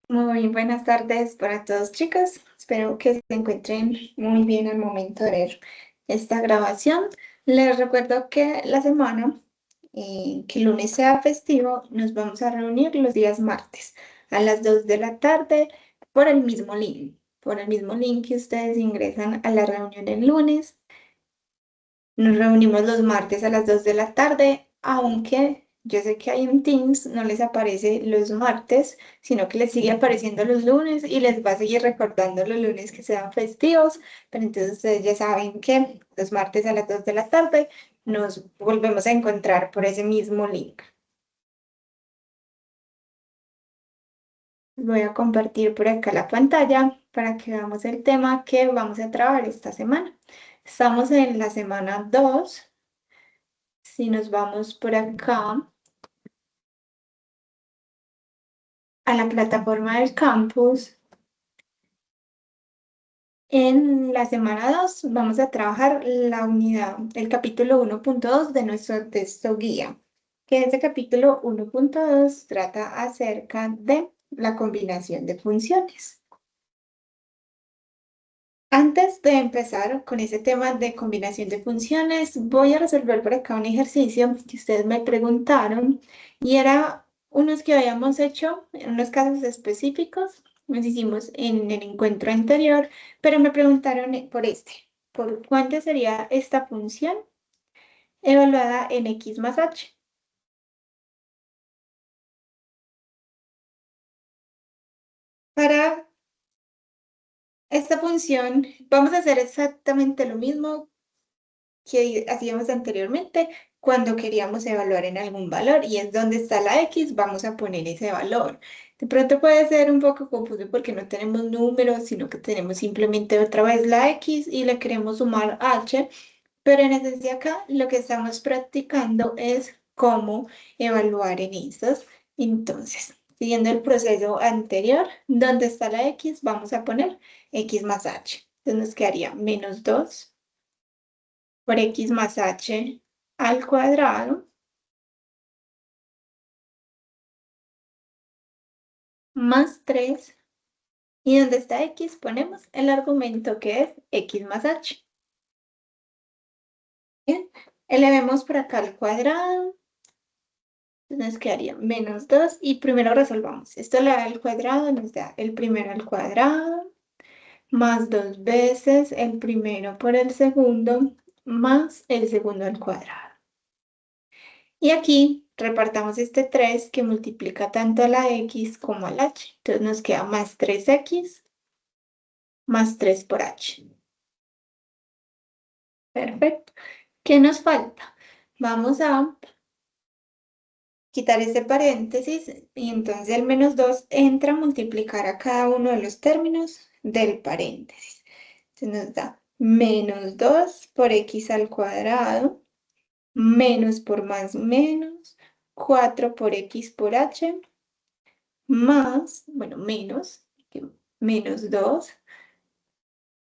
Muy buenas tardes para todos, chicos. Espero que se encuentren muy bien al momento de ver esta grabación. Les recuerdo que la semana, que el lunes sea festivo, nos vamos a reunir los días martes a las 2 de la tarde por el mismo link. Por el mismo link que ustedes ingresan a la reunión el lunes. Nos reunimos los martes a las 2 de la tarde, aunque yo sé que hay en Teams no les aparece los martes, sino que les sigue apareciendo los lunes y les va a seguir recordando los lunes que sean festivos, pero entonces ustedes ya saben que los martes a las 2 de la tarde nos volvemos a encontrar por ese mismo link. Voy a compartir por acá la pantalla para que veamos el tema que vamos a trabajar esta semana. Estamos en la semana 2. Si nos vamos por acá a la plataforma del campus, en la semana 2 vamos a trabajar la unidad, el capítulo 1.2 de nuestro texto guía, que este capítulo 1.2 trata acerca de la combinación de funciones. Antes de empezar con ese tema de combinación de funciones, voy a resolver por acá un ejercicio que ustedes me preguntaron y era unos que habíamos hecho en unos casos específicos, los hicimos en el encuentro anterior, pero me preguntaron por por cuánto sería esta función evaluada en x más h. Para esta función vamos a hacer exactamente lo mismo que hacíamos anteriormente cuando queríamos evaluar en algún valor y es donde está la X, vamos a poner ese valor. De pronto puede ser un poco confuso porque no tenemos números, sino que tenemos simplemente otra vez la X y le queremos sumar H, pero en esencia acá lo que estamos practicando es cómo evaluar en estos. Entonces, siguiendo el proceso anterior, donde está la X, vamos a poner X más H. Entonces nos quedaría menos 2 por x más h al cuadrado más 3. Y donde está x ponemos el argumento que es x más h. Bien, elevemos por acá al cuadrado. Entonces nos quedaría menos 2 y primero resolvamos. Esto le da al cuadrado, nos da el primero al cuadrado más 2 veces el primero por el segundo más el segundo al cuadrado. Y aquí repartamos este 3 que multiplica tanto a la x como al h. Entonces nos queda más 3x más 3 por h. Perfecto. ¿Qué nos falta? Vamos a quitar este paréntesis y entonces el menos 2 entra a multiplicar a cada uno de los términos del paréntesis. Entonces nos da menos 2 por x al cuadrado, menos por más menos, 4 por x por h, más, bueno, menos 2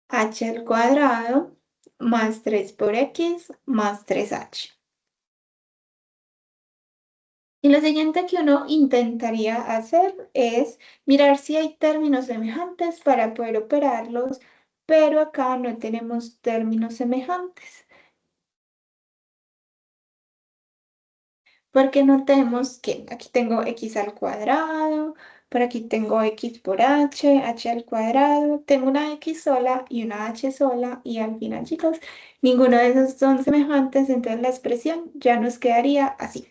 h al cuadrado, más 3 por x, más 3h. Y lo siguiente que uno intentaría hacer es mirar si hay términos semejantes para poder operarlos, pero acá no tenemos términos semejantes. Porque notemos que aquí tengo x al cuadrado, por aquí tengo x por h, h al cuadrado, tengo una x sola y una h sola, y al final, chicos, ninguno de esos son semejantes, entonces la expresión ya nos quedaría así.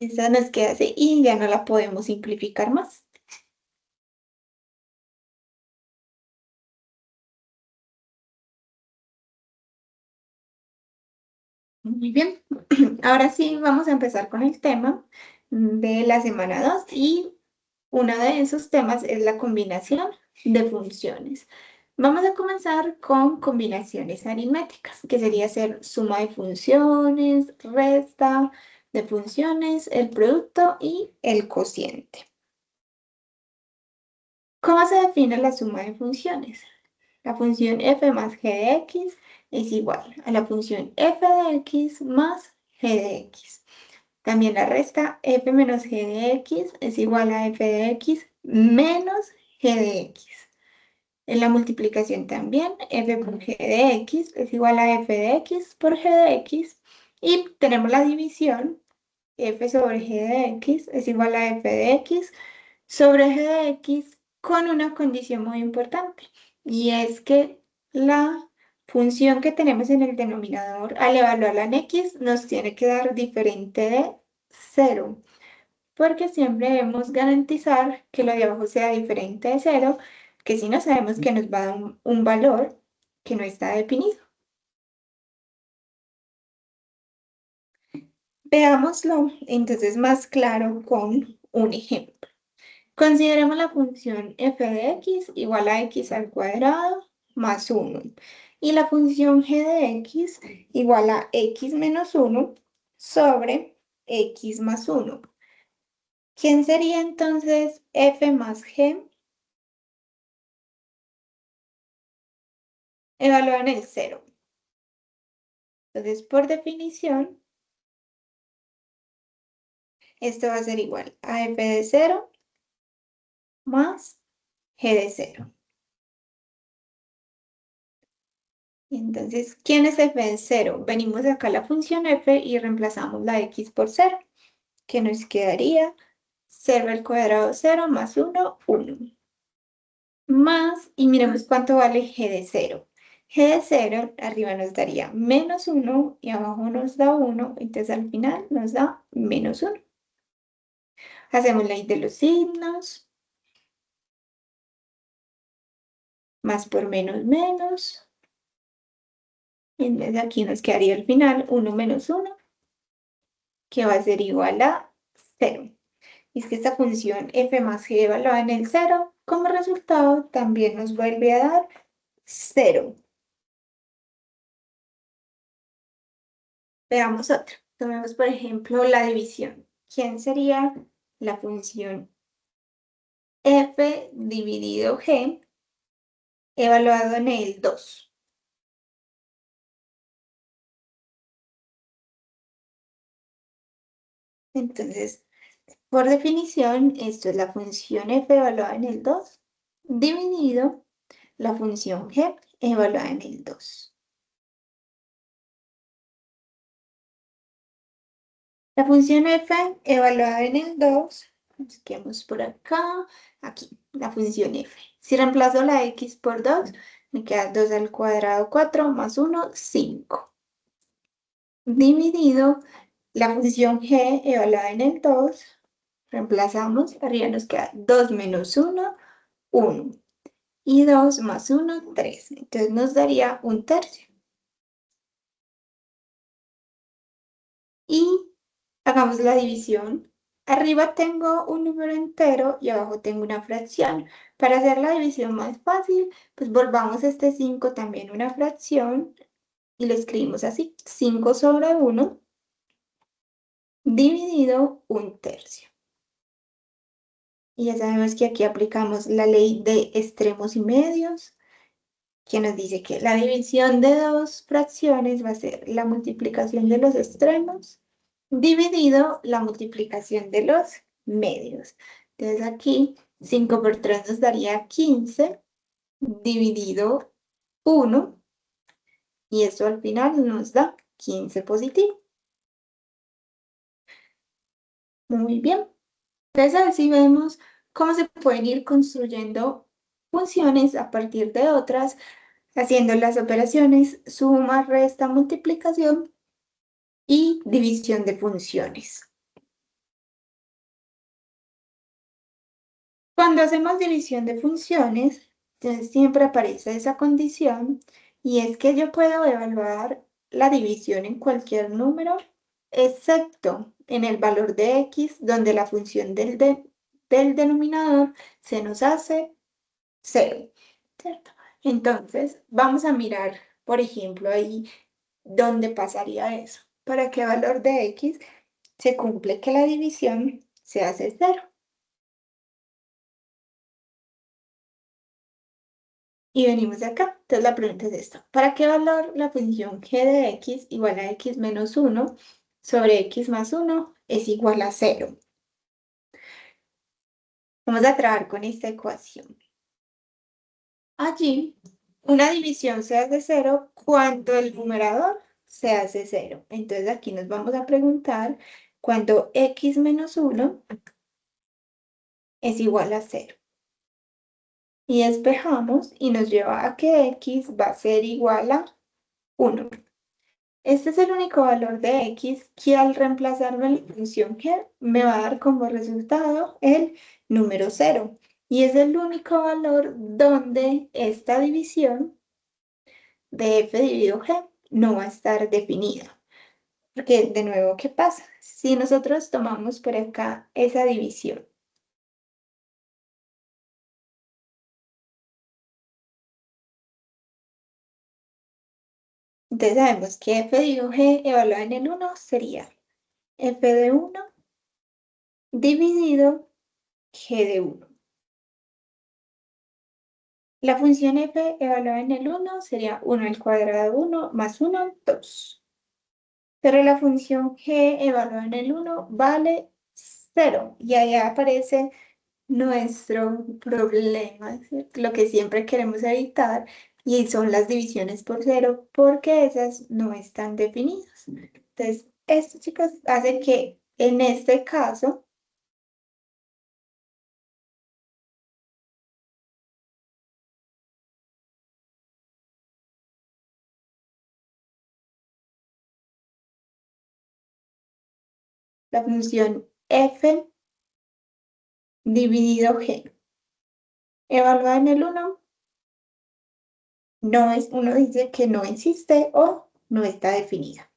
Esa nos queda así y ya no la podemos simplificar más. Muy bien, ahora sí vamos a empezar con el tema de la semana 2 y uno de esos temas es la combinación de funciones. Vamos a comenzar con combinaciones aritméticas, que sería hacer suma de funciones, resta de funciones, el producto y el cociente. ¿Cómo se define la suma de funciones? La función f más g de x es igual a la función f de x más g de x. También la resta f menos g de x es igual a f de x menos g de x. En la multiplicación también, f por g de x es igual a f de x por g de x. Y tenemos la división, f sobre g de x es igual a f de x sobre g de x con una condición muy importante. Y es que la función que tenemos en el denominador al evaluarla en x nos tiene que dar diferente de 0. Porque siempre debemos garantizar que lo de abajo sea diferente de 0, que si no sabemos que nos va a dar un valor que no está definido. Veámoslo entonces más claro con un ejemplo. Consideremos la función f de x igual a x al cuadrado más 1 y la función g de x igual a x menos 1 sobre x más 1. ¿Quién sería entonces f más g? Evaluado en el 0. Entonces, por definición, esto va a ser igual a f de 0 más g de 0. Entonces, ¿quién es f de 0? Venimos acá a la función f y reemplazamos la x por 0, que nos quedaría 0 al cuadrado 0 más 1, 1. Más, y miremos cuánto vale g de 0. G de 0 arriba nos daría menos 1 y abajo nos da 1, entonces al final nos da menos 1. Hacemos la ley de los signos. Más por menos menos. Y entonces aquí nos quedaría al final 1 menos 1, que va a ser igual a 0. Y es que esta función f más g evaluada en el 0, como resultado, también nos vuelve a dar 0. Veamos otra. Tomemos, por ejemplo, la división. ¿Quién sería la función f dividido g evaluado en el 2? Entonces, por definición, esto es la función f evaluada en el 2 dividido la función g evaluada en el 2. La función f evaluada en el 2, busquemos por acá, aquí, la función f. Si reemplazo la x por 2, me queda 2 al cuadrado 4 más 1, 5. Dividido la función g evaluada en el 2, reemplazamos, arriba nos queda 2 menos 1, 1. Y 2 más 1, 3. Entonces nos daría un tercio. Y hagamos la división. Arriba tengo un número entero y abajo tengo una fracción. Para hacer la división más fácil, pues volvamos este 5 también una fracción y lo escribimos así. 5 sobre 1 dividido un tercio. Y ya sabemos que aquí aplicamos la ley de extremos y medios, que nos dice que la división de dos fracciones va a ser la multiplicación de los extremos dividido la multiplicación de los medios. Entonces aquí 5 por 3 nos daría 15 dividido 1 y esto al final nos da 15 positivo. Muy bien. Entonces así vemos cómo se pueden ir construyendo funciones a partir de otras, haciendo las operaciones suma, resta, multiplicación y división de funciones. Cuando hacemos división de funciones, entonces siempre aparece esa condición y es que yo puedo evaluar la división en cualquier número, excepto en el valor de x, donde la función del denominador se nos hace 0, ¿cierto? Entonces, vamos a mirar, por ejemplo, ahí dónde pasaría eso. ¿Para qué valor de x se cumple que la división se hace 0? Y venimos de acá. Entonces la pregunta es esta. ¿Para qué valor la función g de x igual a x menos 1 sobre x más 1 es igual a 0. Vamos a trabajar con esta ecuación. Allí, una división se hace 0 cuando el numerador se hace 0. Entonces aquí nos vamos a preguntar cuando x menos 1 es igual a 0. Y despejamos y nos lleva a que x va a ser igual a 1. Este es el único valor de x que al reemplazarlo en la función g me va a dar como resultado el número 0. Y es el único valor donde esta división de f dividido g no va a estar definida. Porque de nuevo, ¿qué pasa? Si nosotros tomamos por acá esa división, entonces sabemos que f dividido g evaluado en el 1 sería f de 1 dividido g de 1. La función f evaluada en el 1 sería 1 al cuadrado de 1 más 1, 2. Pero la función g evaluada en el 1 vale 0. Y ahí aparece nuestro problema, es lo que siempre queremos evitar, y son las divisiones por 0, porque esas no están definidas. Entonces, esto, chicos, hace que en este caso la función f dividido g evaluada en el 1 no es, uno dice que no existe o no está definida.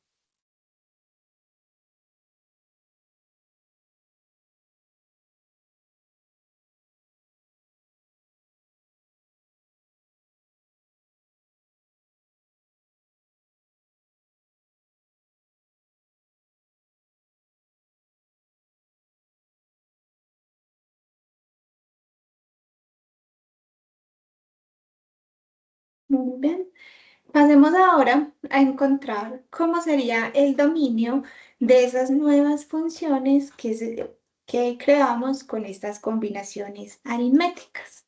Muy bien. Pasemos ahora a encontrar cómo sería el dominio de esas nuevas funciones que creamos con estas combinaciones aritméticas.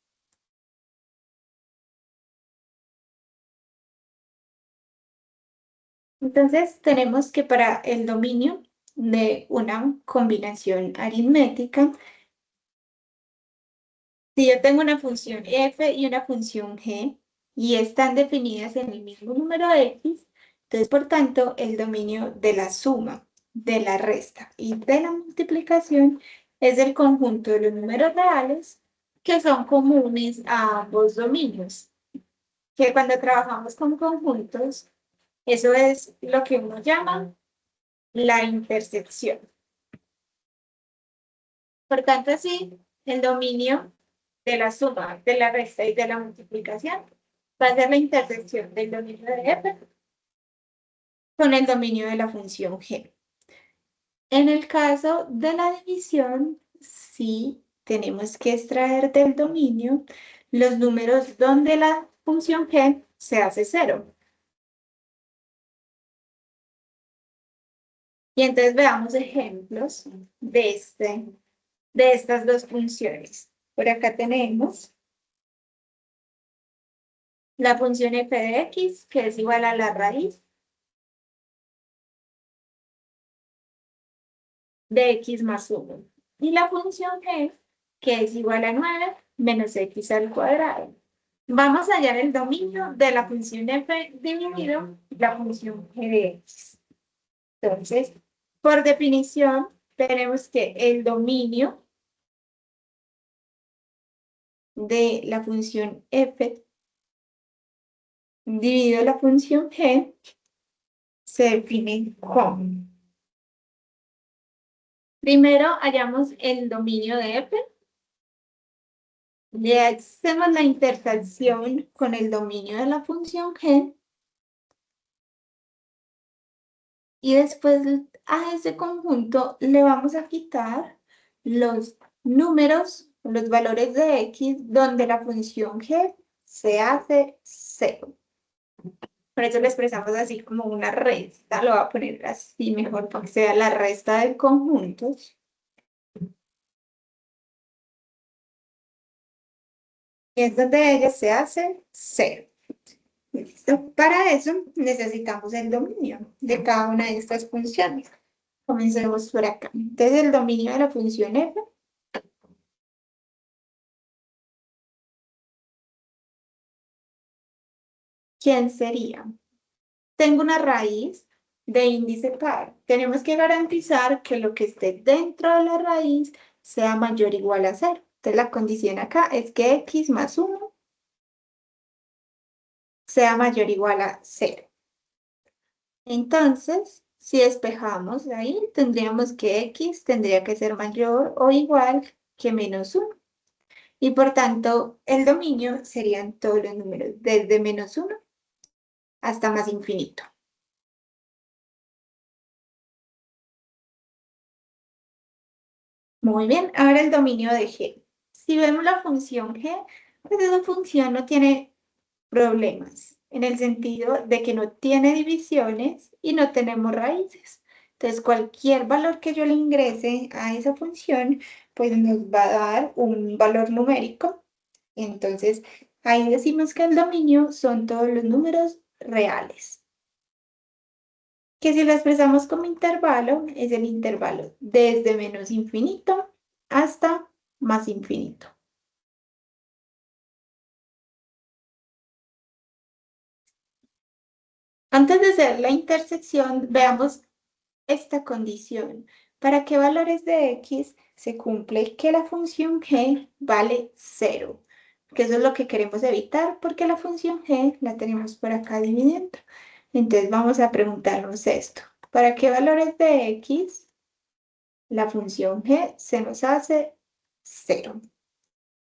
Entonces, tenemos que para el dominio de una combinación aritmética, si yo tengo una función f y una función g y están definidas en el mismo número x, entonces, por tanto, el dominio de la suma, de la resta y de la multiplicación es el conjunto de los números reales que son comunes a ambos dominios. Que cuando trabajamos con conjuntos, eso es lo que uno llama la intersección. Por tanto, sí, el dominio de la suma, de la resta y de la multiplicación va a ser la intersección del dominio de f con el dominio de la función g. En el caso de la división, sí tenemos que extraer del dominio los números donde la función g se hace 0. Y entonces veamos ejemplos de estas dos funciones. Por acá tenemos la función f de x, que es igual a la raíz de x más 1. Y la función g, que es igual a 9 menos x al cuadrado. Vamos a hallar el dominio de la función f dividido la función g de x. Entonces, por definición, tenemos que el dominio de la función f dividido la función g se define como. Primero hallamos el dominio de f. Le hacemos la intersección con el dominio de la función g. Y después a ese conjunto le vamos a quitar los números, los valores de x, donde la función g se hace 0. Por eso lo expresamos así como una resta. Lo voy a poner así mejor para que sea la resta de conjuntos. Y es donde ella se hace cero. Listo. Para eso necesitamos el dominio de cada una de estas funciones. Comencemos por acá. Entonces, el dominio de la función f, ¿quién sería? Tengo una raíz de índice par. Tenemos que garantizar que lo que esté dentro de la raíz sea mayor o igual a cero. Entonces, la condición acá es que x más 1 sea mayor o igual a cero. Entonces, si despejamos de ahí, tendríamos que x tendría que ser mayor o igual que menos 1. Y por tanto, el dominio serían todos los números, desde menos 1 hasta más infinito. Muy bien, ahora el dominio de g. Si vemos la función g, pues esa función no tiene problemas, en el sentido de que no tiene divisiones y no tenemos raíces. Entonces, cualquier valor que yo le ingrese a esa función, pues nos va a dar un valor numérico. Entonces, ahí decimos que el dominio son todos los números reales. Que si lo expresamos como intervalo, es el intervalo desde menos infinito hasta más infinito. Antes de hacer la intersección, veamos esta condición. ¿Para qué valores de x se cumple que la función g vale cero? Que eso es lo que queremos evitar porque la función g la tenemos por acá dividiendo. Entonces vamos a preguntarnos esto. ¿Para qué valores de x la función g se nos hace cero?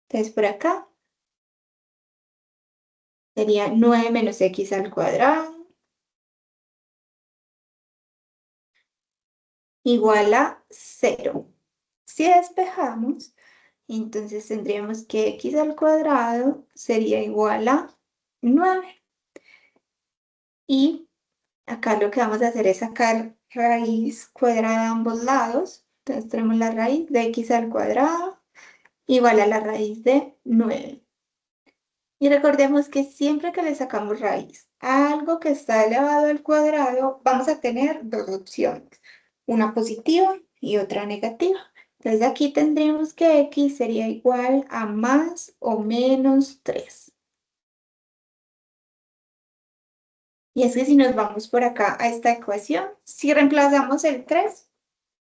Entonces por acá sería 9 menos x al cuadrado igual a cero. Si despejamos, entonces tendríamos que x al cuadrado sería igual a 9. Y acá lo que vamos a hacer es sacar raíz cuadrada de ambos lados. Entonces tenemos la raíz de x al cuadrado igual a la raíz de 9. Y recordemos que siempre que le sacamos raíz a algo que está elevado al cuadrado, vamos a tener dos opciones, una positiva y otra negativa. Entonces aquí tendríamos que x sería igual a más o menos 3. Y es que si nos vamos por acá a esta ecuación, si reemplazamos el 3,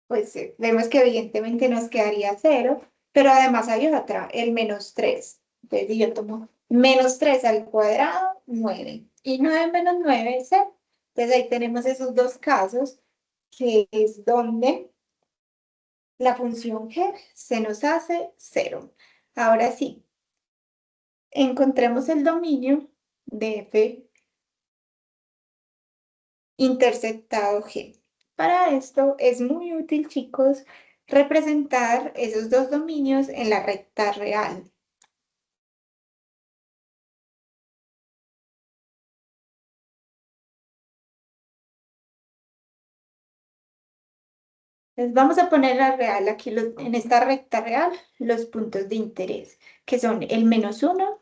pues vemos que evidentemente nos quedaría cero, pero además hay otra, el menos 3. Entonces, si yo tomo menos 3 al cuadrado, 9. Y 9 menos 9 es 0. Entonces, ahí tenemos esos dos casos, que es donde la función g se nos hace cero. Ahora sí, encontremos el dominio de f interceptado g. Para esto es muy útil, chicos, representar esos dos dominios en la recta real. Entonces vamos a poner la real aquí en esta recta real los puntos de interés, que son el menos 1,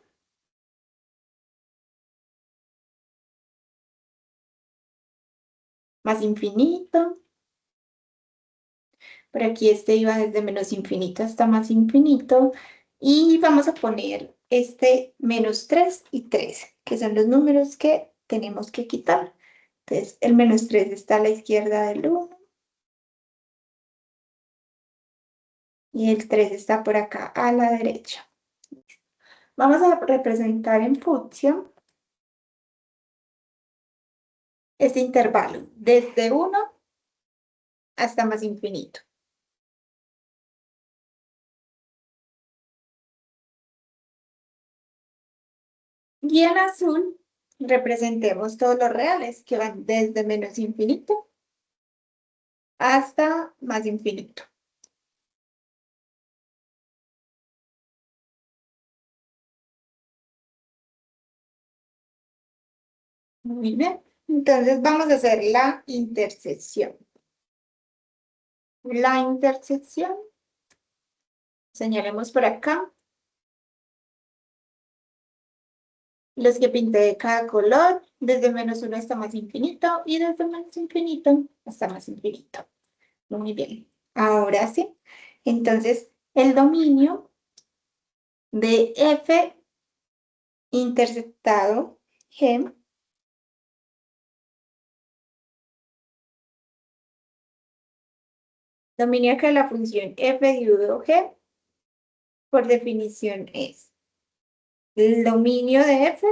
más infinito. Por aquí este iba desde menos infinito hasta más infinito. Y vamos a poner este menos 3 y 3, que son los números que tenemos que quitar. Entonces el menos 3 está a la izquierda del 1 y el 3 está por acá a la derecha. Vamos a representar en función este intervalo desde 1 hasta más infinito. Y en azul representemos todos los reales que van desde menos infinito hasta más infinito. Muy bien. Entonces vamos a hacer la intersección. La intersección, señalemos por acá los que pinté de cada color, desde -1 hasta más infinito y desde menos infinito hasta más infinito. Muy bien. Ahora sí. Entonces, el dominio de F interceptado G dominio que la función F dividido G por definición es el dominio de F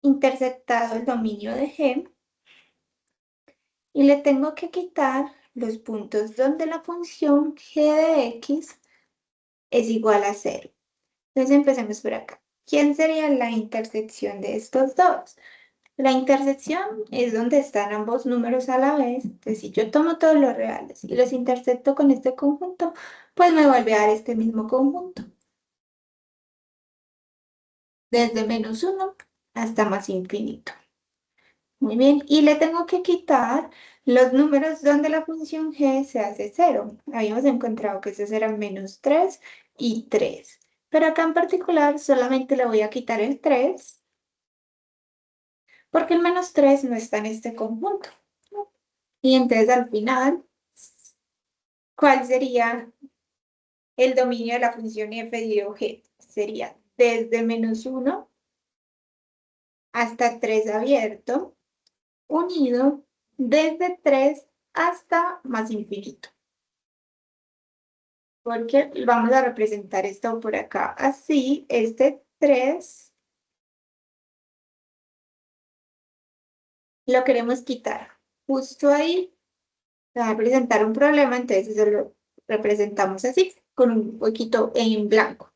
interceptado el dominio de G y le tengo que quitar los puntos donde la función G de X es igual a 0. Entonces empecemos por acá. ¿Quién sería la intersección de estos dos? La intersección es donde están ambos números a la vez. Entonces, si yo tomo todos los reales y los intersecto con este conjunto, pues me vuelve a dar este mismo conjunto. Desde -1 hasta más infinito. Muy bien, y le tengo que quitar los números donde la función g se hace 0. Habíamos encontrado que esos eran -3 y 3. Pero acá en particular solamente le voy a quitar el 3, porque el -3 no está en este conjunto. Y entonces al final, ¿cuál sería el dominio de la función f dividido g? Sería desde -1 hasta 3 abierto, unido desde 3 hasta más infinito. Porque vamos a representar esto por acá. Así, este 3 lo queremos quitar. Justo ahí va a presentar un problema, entonces eso lo representamos así, con un poquito en blanco.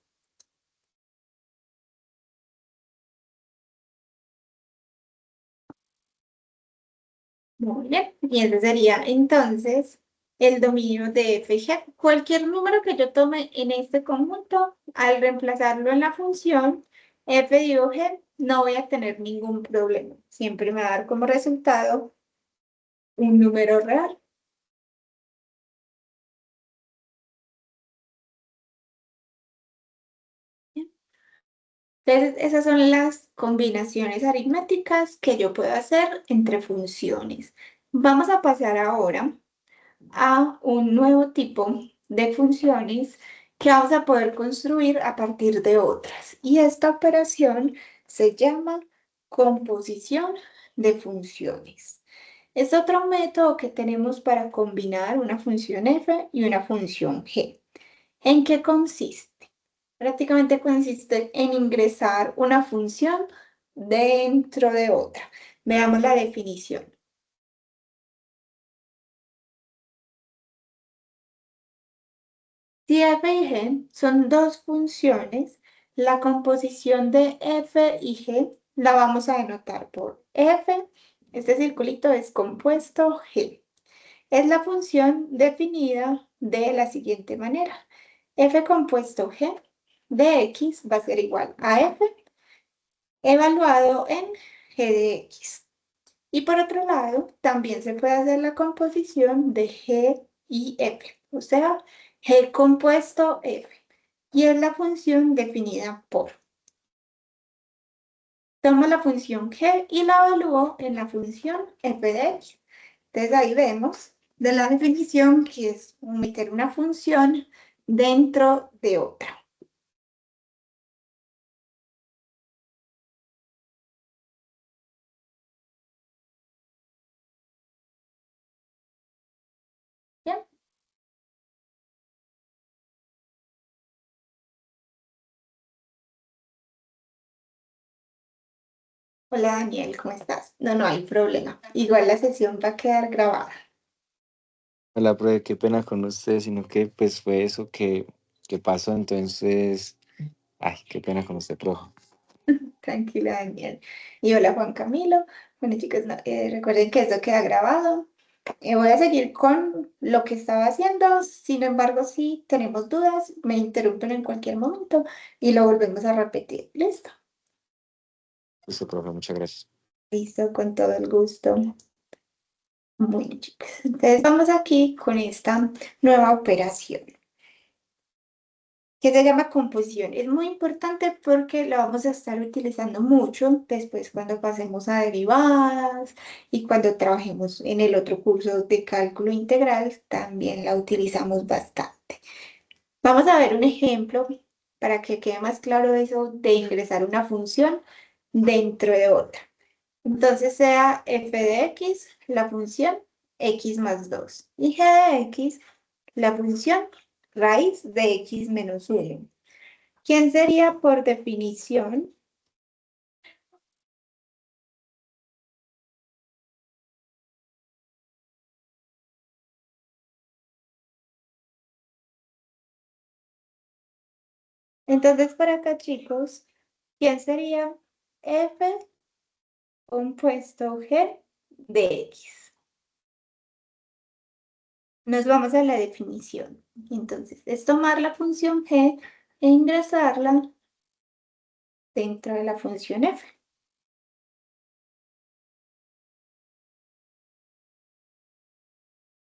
Muy bien, y ese sería entonces el dominio de f g. Cualquier número que yo tome en este conjunto, al reemplazarlo en la función f dividido g, no voy a tener ningún problema. Siempre me va a dar como resultado un número real. Entonces, esas son las combinaciones aritméticas que yo puedo hacer entre funciones. Vamos a pasar ahora a un nuevo tipo de funciones que vamos a poder construir a partir de otras. Y esta operación se llama composición de funciones. Es otro método que tenemos para combinar una función f y una función g. ¿En qué consiste? Prácticamente consiste en ingresar una función dentro de otra. Veamos la definición. Si f y g son dos funciones, la composición de f y g la vamos a denotar por f, este circulito es compuesto g. Es la función definida de la siguiente manera. F compuesto g de x va a ser igual a f evaluado en g de x. Y por otro lado, también se puede hacer la composición de g y f, o sea, g compuesto f. Y es la función definida por. Tomo la función g y la evalúo en la función f de x. Entonces ahí vemos de la definición que es meter una función dentro de otra. ¿Bien? Hola Daniel, ¿cómo estás? No, no hay problema. Igual la sesión va a quedar grabada. Hola, profe, qué pena con usted, sino que pues fue eso que pasó, entonces, ay, qué pena con usted, profe. Tranquila, Daniel. Y hola, Juan Camilo. Bueno, chicos, no, recuerden que esto queda grabado. Voy a seguir con lo que estaba haciendo. Sin embargo, si tenemos dudas, me interrumpen en cualquier momento y lo volvemos a repetir. ¿Listo? Listo, profe, muchas gracias. Listo, con todo el gusto. Bueno, chicos, entonces vamos aquí con esta nueva operación que se llama composición. Es muy importante porque la vamos a estar utilizando mucho después cuando pasemos a derivadas y cuando trabajemos en el otro curso de cálculo integral, también la utilizamos bastante. Vamos a ver un ejemplo para que quede más claro eso de ingresar una función dentro de otra. Entonces sea f de x la función x más 2 y g de x la función raíz de x menos 1. ¿Quién sería por definición? Entonces, por acá, chicos, ¿quién sería f compuesto g de x? Nos vamos a la definición. Entonces, es tomar la función g e ingresarla dentro de la función f.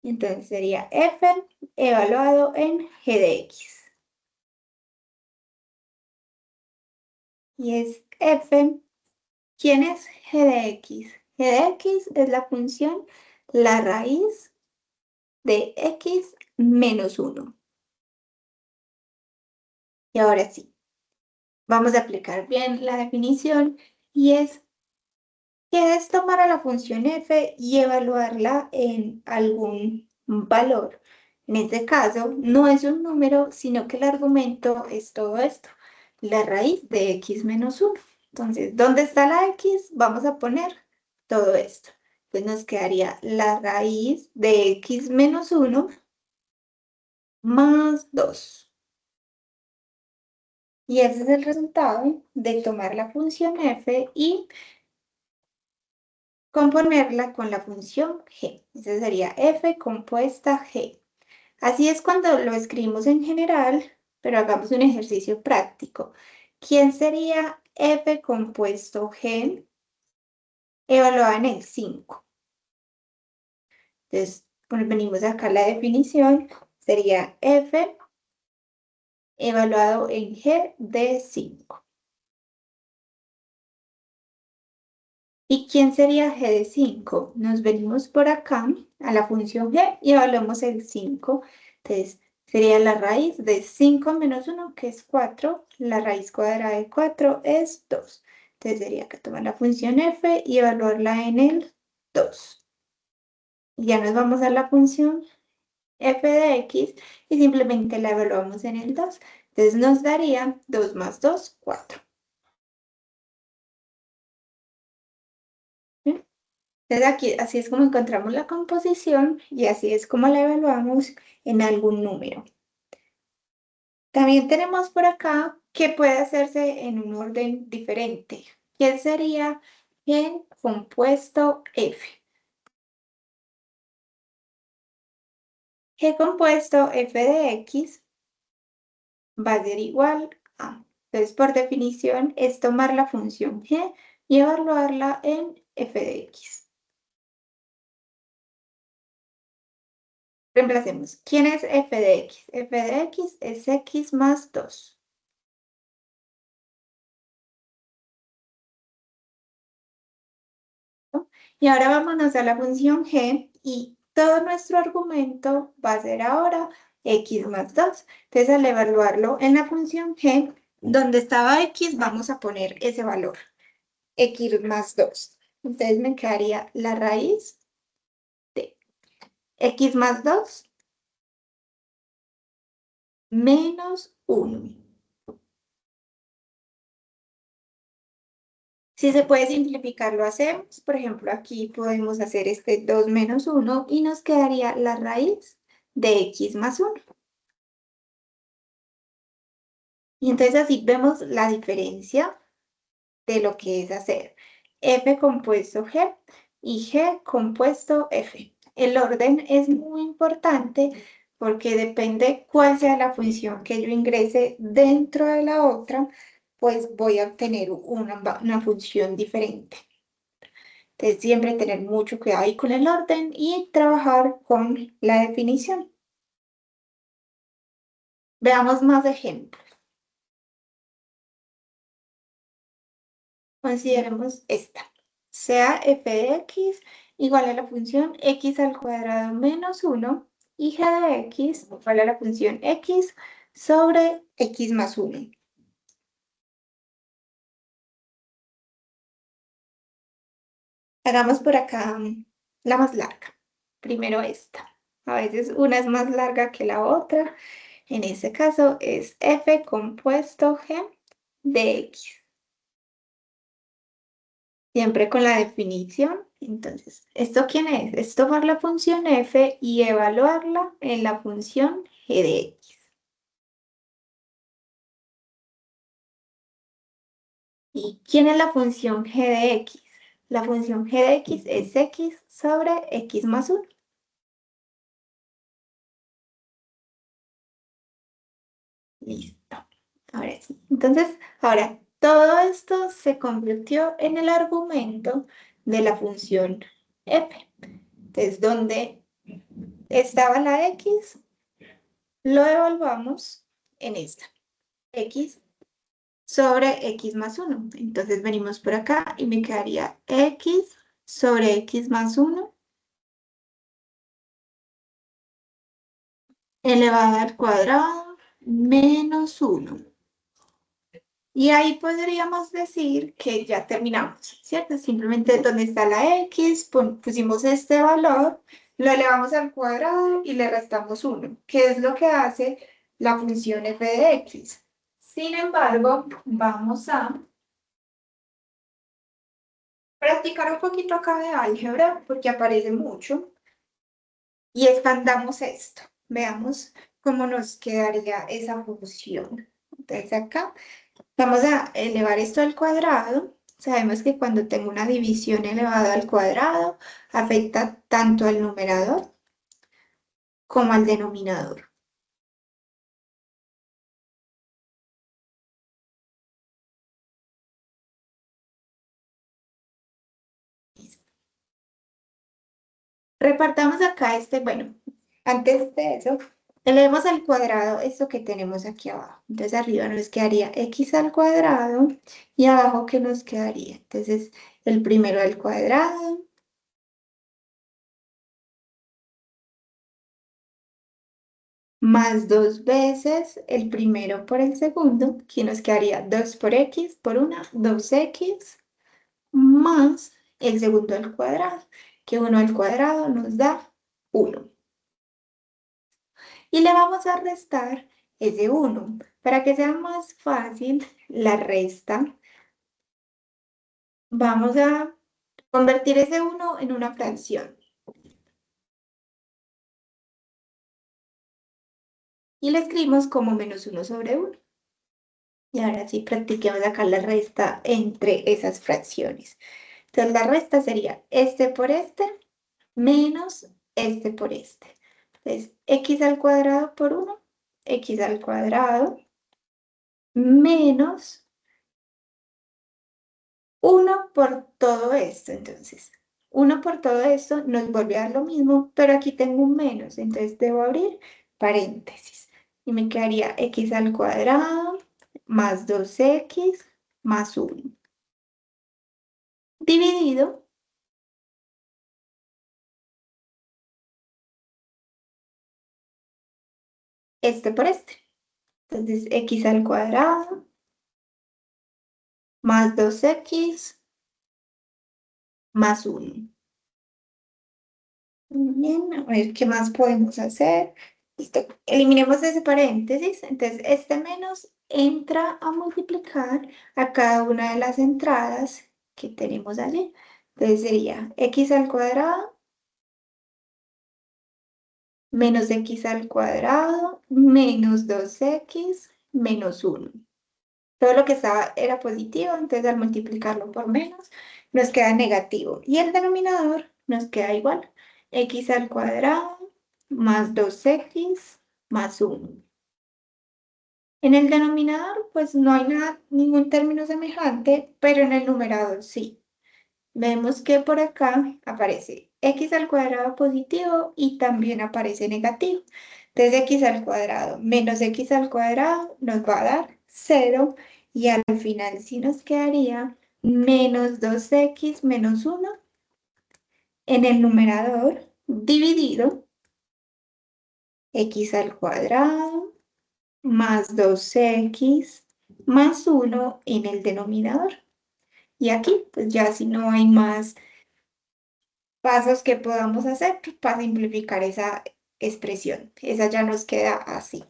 Entonces sería f evaluado en g de x. Y es f. ¿Quién es g de x? G de x es la función la raíz de x menos 1. Y ahora sí, vamos a aplicar bien la definición y es que es tomar a la función f y evaluarla en algún valor. En este caso, no es un número, sino que el argumento es todo esto, la raíz de x menos 1. Entonces, ¿dónde está la x? Vamos a poner todo esto. Pues nos quedaría la raíz de x menos 1 más 2. Y ese es el resultado de tomar la función f y componerla con la función g. Esa sería f compuesta g. Así es cuando lo escribimos en general, pero hagamos un ejercicio práctico. ¿Quién sería f compuesto g evaluada en el 5? Entonces, venimos acá a la definición, sería f evaluado en g de 5. ¿Y quién sería g de 5? Nos venimos por acá a la función g y evaluamos el 5. Entonces, sería la raíz de 5 menos 1, que es 4. La raíz cuadrada de 4 es 2. Entonces, sería que tomar la función f y evaluarla en el 2. Ya nos vamos a la función f de x y simplemente la evaluamos en el 2. Entonces, nos daría 2 más 2, 4. Entonces aquí así es como encontramos la composición y así es como la evaluamos en algún número. También tenemos por acá que puede hacerse en un orden diferente. ¿Qué sería el compuesto F? G compuesto F de X va a ser igual a. Entonces, por definición, es tomar la función G y evaluarla en F de X. Reemplacemos. ¿Quién es F de X? F de X es X más 2. Y ahora vámonos a la función g y todo nuestro argumento va a ser ahora x más 2. Entonces, al evaluarlo en la función g, donde estaba x, vamos a poner ese valor, x más 2. Entonces, me quedaría la raíz de x más 2 menos 1. Si se puede simplificar, lo hacemos. Por ejemplo, aquí podemos hacer este 2 menos 1 y nos quedaría la raíz de x más 1. Y entonces así vemos la diferencia de lo que es hacer f compuesto g y g compuesto f. El orden es muy importante porque depende cuál sea la función que yo ingrese dentro de la otra, pues voy a obtener una función diferente. Entonces, siempre tener mucho cuidado ahí con el orden y trabajar con la definición. Veamos más ejemplos. Consideremos esta. Sea f de x igual a la función x al cuadrado menos 1 y g de x igual a la función x sobre x más 1. Hagamos por acá la más larga. Primero esta. A veces una es más larga que la otra. En este caso es f compuesto g de x. Siempre con la definición. Entonces, ¿esto quién es? Es tomar la función f y evaluarla en la función g de x. ¿Y quién es la función g de x? La función g de x es x sobre x más 1. Listo. Ahora sí. Entonces, ahora, todo esto se convirtió en el argumento de la función f. Entonces, donde estaba la x, lo evaluamos en esta. X sobre x más 1. Entonces venimos por acá y me quedaría x sobre x más 1 elevado al cuadrado menos 1. Y ahí podríamos decir que ya terminamos, ¿cierto? Simplemente donde está la x, pusimos este valor, lo elevamos al cuadrado y le restamos 1, que es lo que hace la función f de x. Sin embargo, vamos a practicar un poquito acá de álgebra, porque aparece mucho, y expandamos esto. Veamos cómo nos quedaría esa función. Entonces acá vamos a elevar esto al cuadrado. Sabemos que cuando tengo una división elevada al cuadrado, afecta tanto al numerador como al denominador. Repartamos acá este, bueno, antes de eso, elevemos al cuadrado esto que tenemos aquí abajo. Entonces arriba nos quedaría x al cuadrado y abajo ¿qué nos quedaría? Entonces el primero al cuadrado más 2 veces el primero por el segundo, que nos quedaría 2 por x por una, 2x más el segundo al cuadrado, que 1 al cuadrado nos da 1. Y le vamos a restar ese 1. Para que sea más fácil la resta, vamos a convertir ese 1 en una fracción. Y le escribimos como menos 1 sobre 1. Y ahora sí practiquemos acá la resta entre esas fracciones. Entonces la resta sería este por este menos este por este. Entonces x al cuadrado por 1, x al cuadrado menos 1 por todo esto. Entonces 1 por todo esto nos vuelve a dar lo mismo, pero aquí tengo un menos. Entonces debo abrir paréntesis. Y me quedaría x al cuadrado más 2x más 1. Dividido este por este. Entonces, x al cuadrado más 2x más 1. Bien, a ver qué más podemos hacer. Listo. Eliminemos ese paréntesis. Entonces, este menos entra a multiplicar a cada una de las entradas que tenemos allí. Entonces, sería x al cuadrado menos x al cuadrado menos 2x menos 1. Todo lo que estaba era positivo, entonces al multiplicarlo por menos nos queda negativo. Y el denominador nos queda igual. X al cuadrado más 2x más 1. En el denominador, pues no hay nada, ningún término semejante, pero en el numerador sí. Vemos que por acá aparece x al cuadrado positivo y también aparece negativo. Entonces x al cuadrado menos x al cuadrado nos va a dar 0 y al final sí nos quedaría menos 2x menos 1 en el numerador dividido x al cuadrado más 2x más 1 en el denominador. Y aquí, pues ya si no hay más pasos que podamos hacer para simplificar esa expresión. Esa ya nos queda así.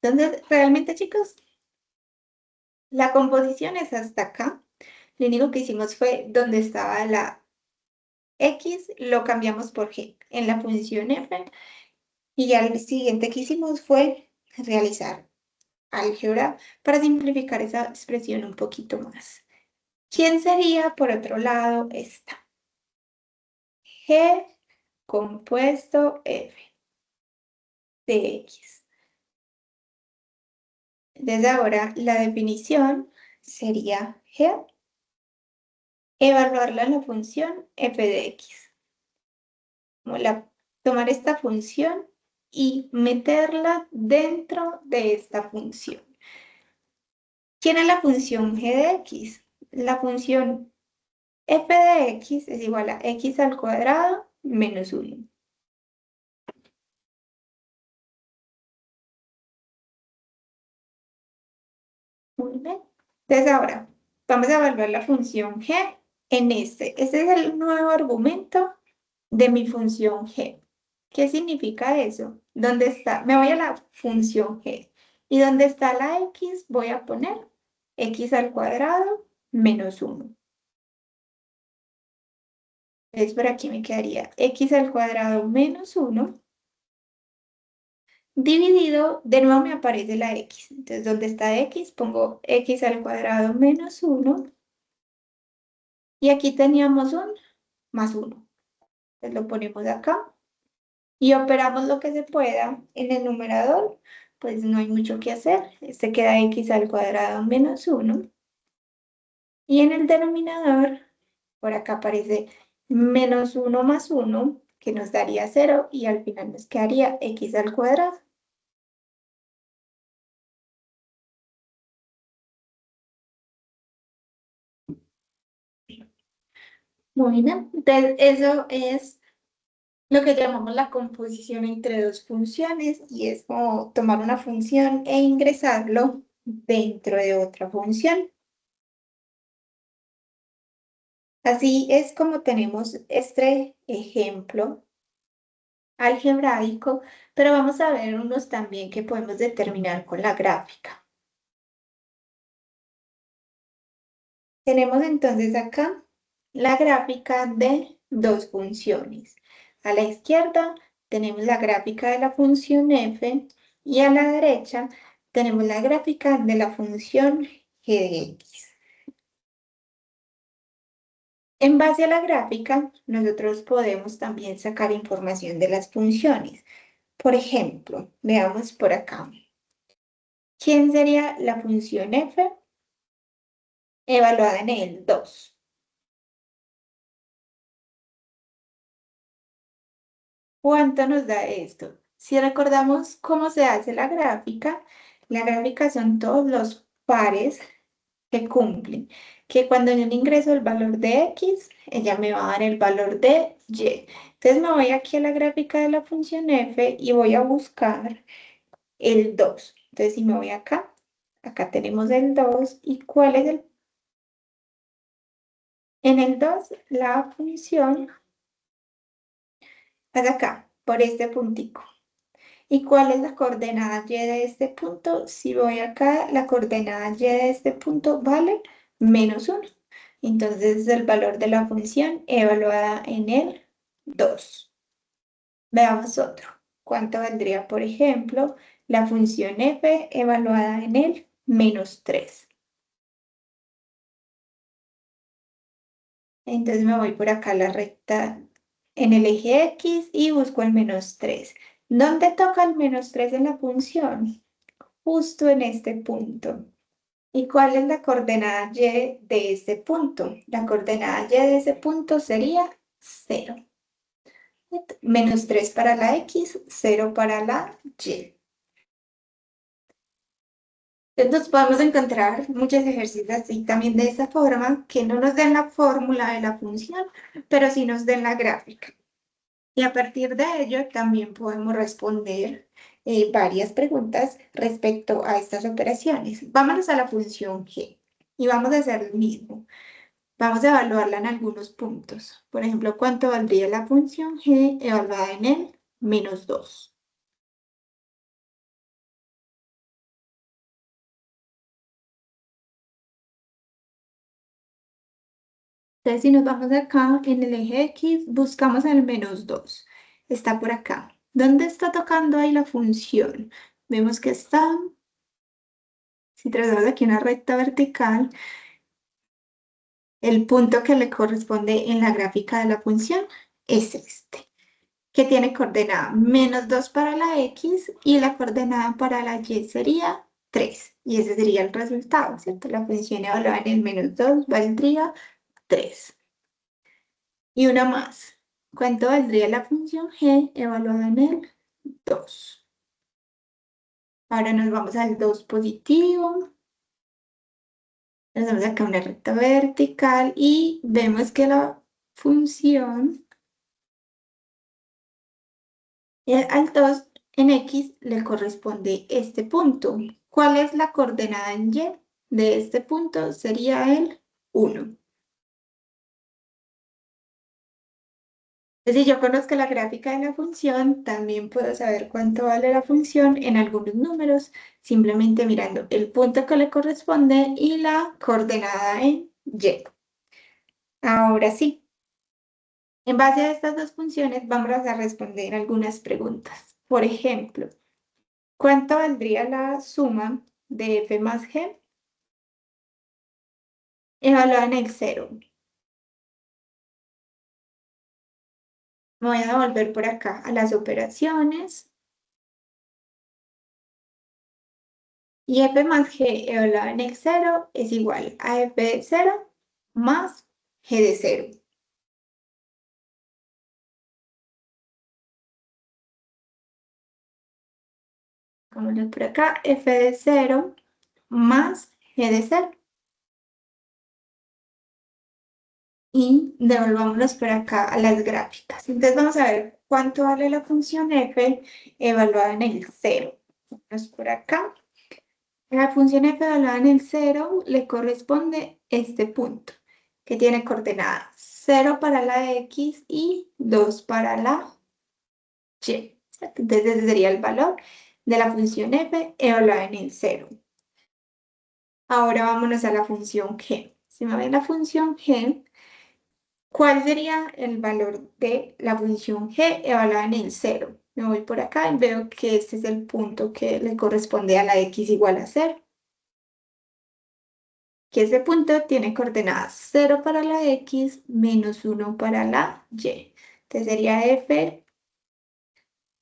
Entonces, realmente, chicos, la composición es hasta acá. Lo único que hicimos fue donde estaba la x, lo cambiamos por g en la función f. Y ya el siguiente que hicimos fue realizar álgebra para simplificar esa expresión un poquito más. ¿Quién sería, por otro lado, esta? G compuesto f de x. Desde ahora, la definición sería G, evaluarla en la función f de x. Tomar esta función y meterla dentro de esta función. ¿Quién es la función g de x? La función f de x es igual a x al cuadrado menos 1. Muy bien. Entonces ahora, vamos a evaluar la función g en este. Este es el nuevo argumento de mi función g. ¿Qué significa eso? ¿Dónde está? Me voy a la función g. ¿Y dónde está la x? Voy a poner x al cuadrado menos 1. Entonces por aquí me quedaría x al cuadrado menos 1 dividido, de nuevo me aparece la x. Entonces, ¿dónde está x? Pongo x al cuadrado menos 1. Y aquí teníamos un más 1. Entonces lo ponemos acá. Y operamos lo que se pueda en el numerador, pues no hay mucho que hacer. Este queda x al cuadrado menos 1. Y en el denominador, por acá aparece menos 1 más 1, que nos daría 0, y al final nos quedaría x al cuadrado. Muy bien, entonces eso es lo que llamamos la composición entre dos funciones, y es como tomar una función e ingresarlo dentro de otra función. Así es como tenemos este ejemplo algebraico, pero vamos a ver unos también que podemos determinar con la gráfica. Tenemos entonces acá la gráfica de dos funciones. A la izquierda tenemos la gráfica de la función f y a la derecha tenemos la gráfica de la función g de x. En base a la gráfica, nosotros podemos también sacar información de las funciones. Por ejemplo, veamos por acá. ¿Quién sería la función f evaluada en el 2? ¿Cuánto nos da esto? Si recordamos cómo se hace la gráfica son todos los pares que cumplen. Que cuando yo le ingreso el valor de x, ella me va a dar el valor de y. Entonces me voy aquí a la gráfica de la función f y voy a buscar el 2. Entonces si me voy acá, acá tenemos el 2. ¿Y cuál es el? En el 2 la función es acá, por este puntico. ¿Y cuál es la coordenada y de este punto? Si voy acá, la coordenada y de este punto vale menos 1. Entonces, el valor de la función evaluada en el 2. Veamos otro. ¿Cuánto valdría, por ejemplo, la función f evaluada en el menos 3? Entonces me voy por acá a la recta en el eje X y busco el -3. ¿Dónde toca el -3 en la función? Justo en este punto. ¿Y cuál es la coordenada Y de este punto? La coordenada Y de ese punto sería 0. -3 para la X, 0 para la Y. Entonces podemos encontrar muchos ejercicios así también de esa forma, que no nos den la fórmula de la función, pero sí nos den la gráfica. Y a partir de ello también podemos responder varias preguntas respecto a estas operaciones. Vámonos a la función G y vamos a hacer lo mismo. Vamos a evaluarla en algunos puntos. Por ejemplo, ¿cuánto valdría la función G evaluada en el -2? Entonces, si nos vamos acá en el eje X, buscamos el -2. Está por acá. ¿Dónde está tocando ahí la función? Vemos que está, si trazamos aquí una recta vertical, el punto que le corresponde en la gráfica de la función es este, que tiene coordenada -2 para la X y la coordenada para la Y sería 3. Y ese sería el resultado, ¿cierto? La función evaluada en el -2 valdría 3. Y una más. ¿Cuánto valdría la función G evaluada en el 2? Ahora nos vamos al 2 positivo. Nos vamos acá a una recta vertical y vemos que la función al 2 en X le corresponde este punto. ¿Cuál es la coordenada en Y de este punto? Sería el 1. Si yo conozco la gráfica de la función, también puedo saber cuánto vale la función en algunos números, simplemente mirando el punto que le corresponde y la coordenada en Y. Ahora sí, en base a estas dos funciones vamos a responder algunas preguntas. Por ejemplo, ¿cuánto valdría la suma de f más g evaluada en el 0? Me voy a volver por acá a las operaciones. Y f más g evaluado en el 0 es igual a f de 0 más g de 0. Vámonos por acá, f de 0 más g de 0. Y devolvámonos por acá a las gráficas. Entonces vamos a ver cuánto vale la función f evaluada en el 0. Vamos por acá. La función f evaluada en el 0 le corresponde este punto, que tiene coordenadas 0 para la x y 2 para la y. Entonces ese sería el valor de la función f evaluada en el 0. Ahora vámonos a la función g. Si me ven la función g, ¿cuál sería el valor de la función g evaluada en el 0? Me voy por acá y veo que este es el punto que le corresponde a la x igual a 0. Que ese punto tiene coordenadas 0 para la x menos 1 para la y. Entonces sería f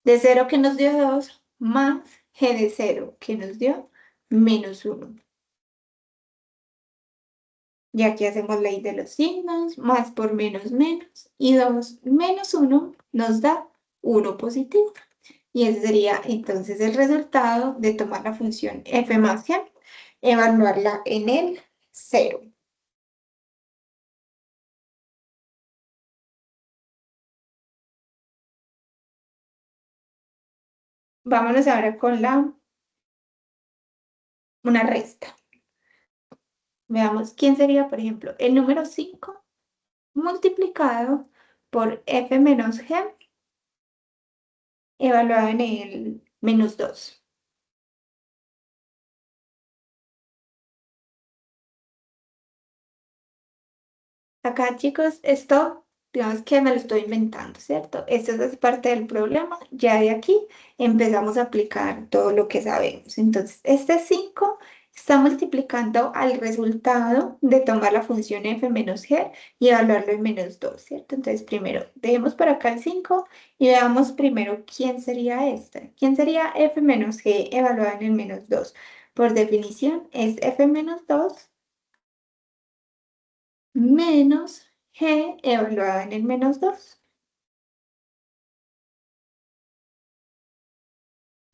de 0 que nos dio 2 más g de 0 que nos dio -1. Y aquí hacemos ley de los signos, más por menos menos, y 2 menos 1 nos da 1 positivo. Y ese sería entonces el resultado de tomar la función f más g, evaluarla en el 0. Vámonos ahora con una resta. Veamos quién sería, por ejemplo, el número 5 multiplicado por f menos g evaluado en el -2. Acá, chicos, esto, digamos que me lo estoy inventando, ¿cierto? Esto es parte del problema. Ya de aquí empezamos a aplicar todo lo que sabemos. Entonces, este 5 está multiplicando al resultado de tomar la función f menos g y evaluarlo en menos 2, ¿cierto? Entonces, primero, dejemos por acá el 5 y veamos primero quién sería esta. ¿Quién sería f menos g evaluada en el menos 2? Por definición, es f menos 2 menos g evaluada en el menos 2.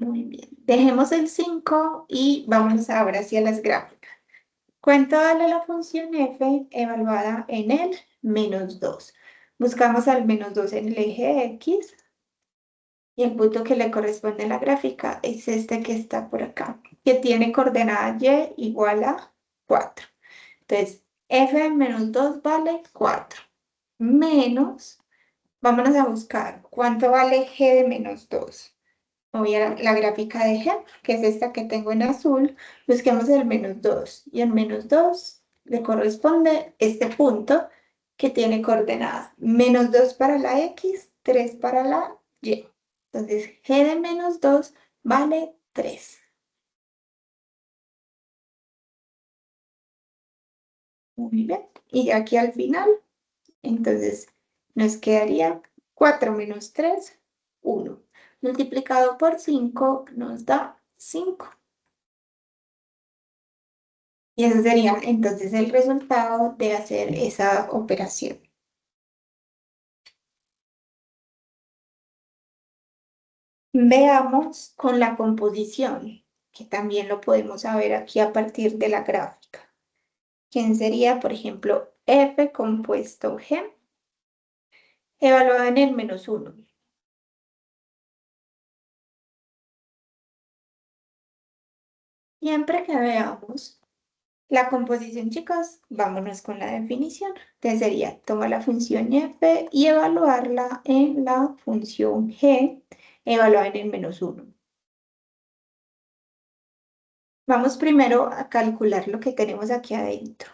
Muy bien. Dejemos el 5 y vamos ahora hacia las gráficas. ¿Cuánto vale la función f evaluada en el menos 2? Buscamos al menos 2 en el eje X y el punto que le corresponde a la gráfica es este que está por acá, que tiene coordenada y igual a 4. Entonces, f de menos 2 vale 4. Menos, vámonos a buscar cuánto vale g de menos 2. Voy a la gráfica de g, que es esta que tengo en azul. Busquemos el menos 2. Y el menos 2 le corresponde este punto que tiene coordenadas menos 2 para la x, 3 para la y. Entonces, g de menos 2 vale 3. Muy bien. Y aquí al final, entonces, nos quedaría 4 menos 3, 1. Multiplicado por 5 nos da 5. Y ese sería entonces el resultado de hacer esa operación. Veamos con la composición, que también lo podemos saber aquí a partir de la gráfica. ¿Quién sería, por ejemplo, f compuesto g evaluado en el menos 1? Siempre que veamos la composición, chicos, vámonos con la definición. Entonces sería, toma la función f y evaluarla en la función g evaluada en el menos 1. Vamos primero a calcular lo que tenemos aquí adentro.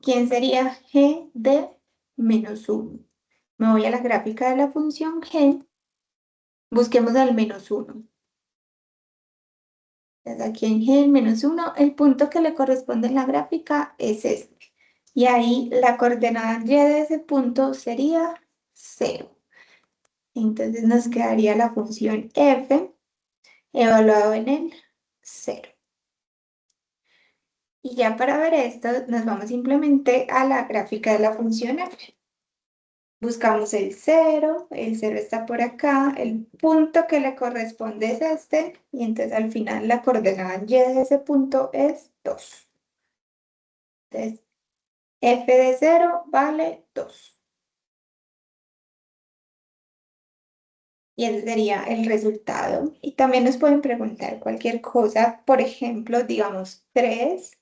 ¿Quién sería g de menos 1? Me voy a la gráfica de la función g. Busquemos al menos 1. Entonces aquí en g menos 1, el punto que le corresponde en la gráfica es este. Y ahí la coordenada y de ese punto sería 0. Entonces nos quedaría la función f evaluado en el 0. Y ya para ver esto, nos vamos simplemente a la gráfica de la función f. Buscamos el 0 está por acá, el punto que le corresponde es este, y entonces al final la coordenada y de ese punto es 2. Entonces, f de 0 vale 2. Y ese sería el resultado. Y también nos pueden preguntar cualquier cosa, por ejemplo, digamos 3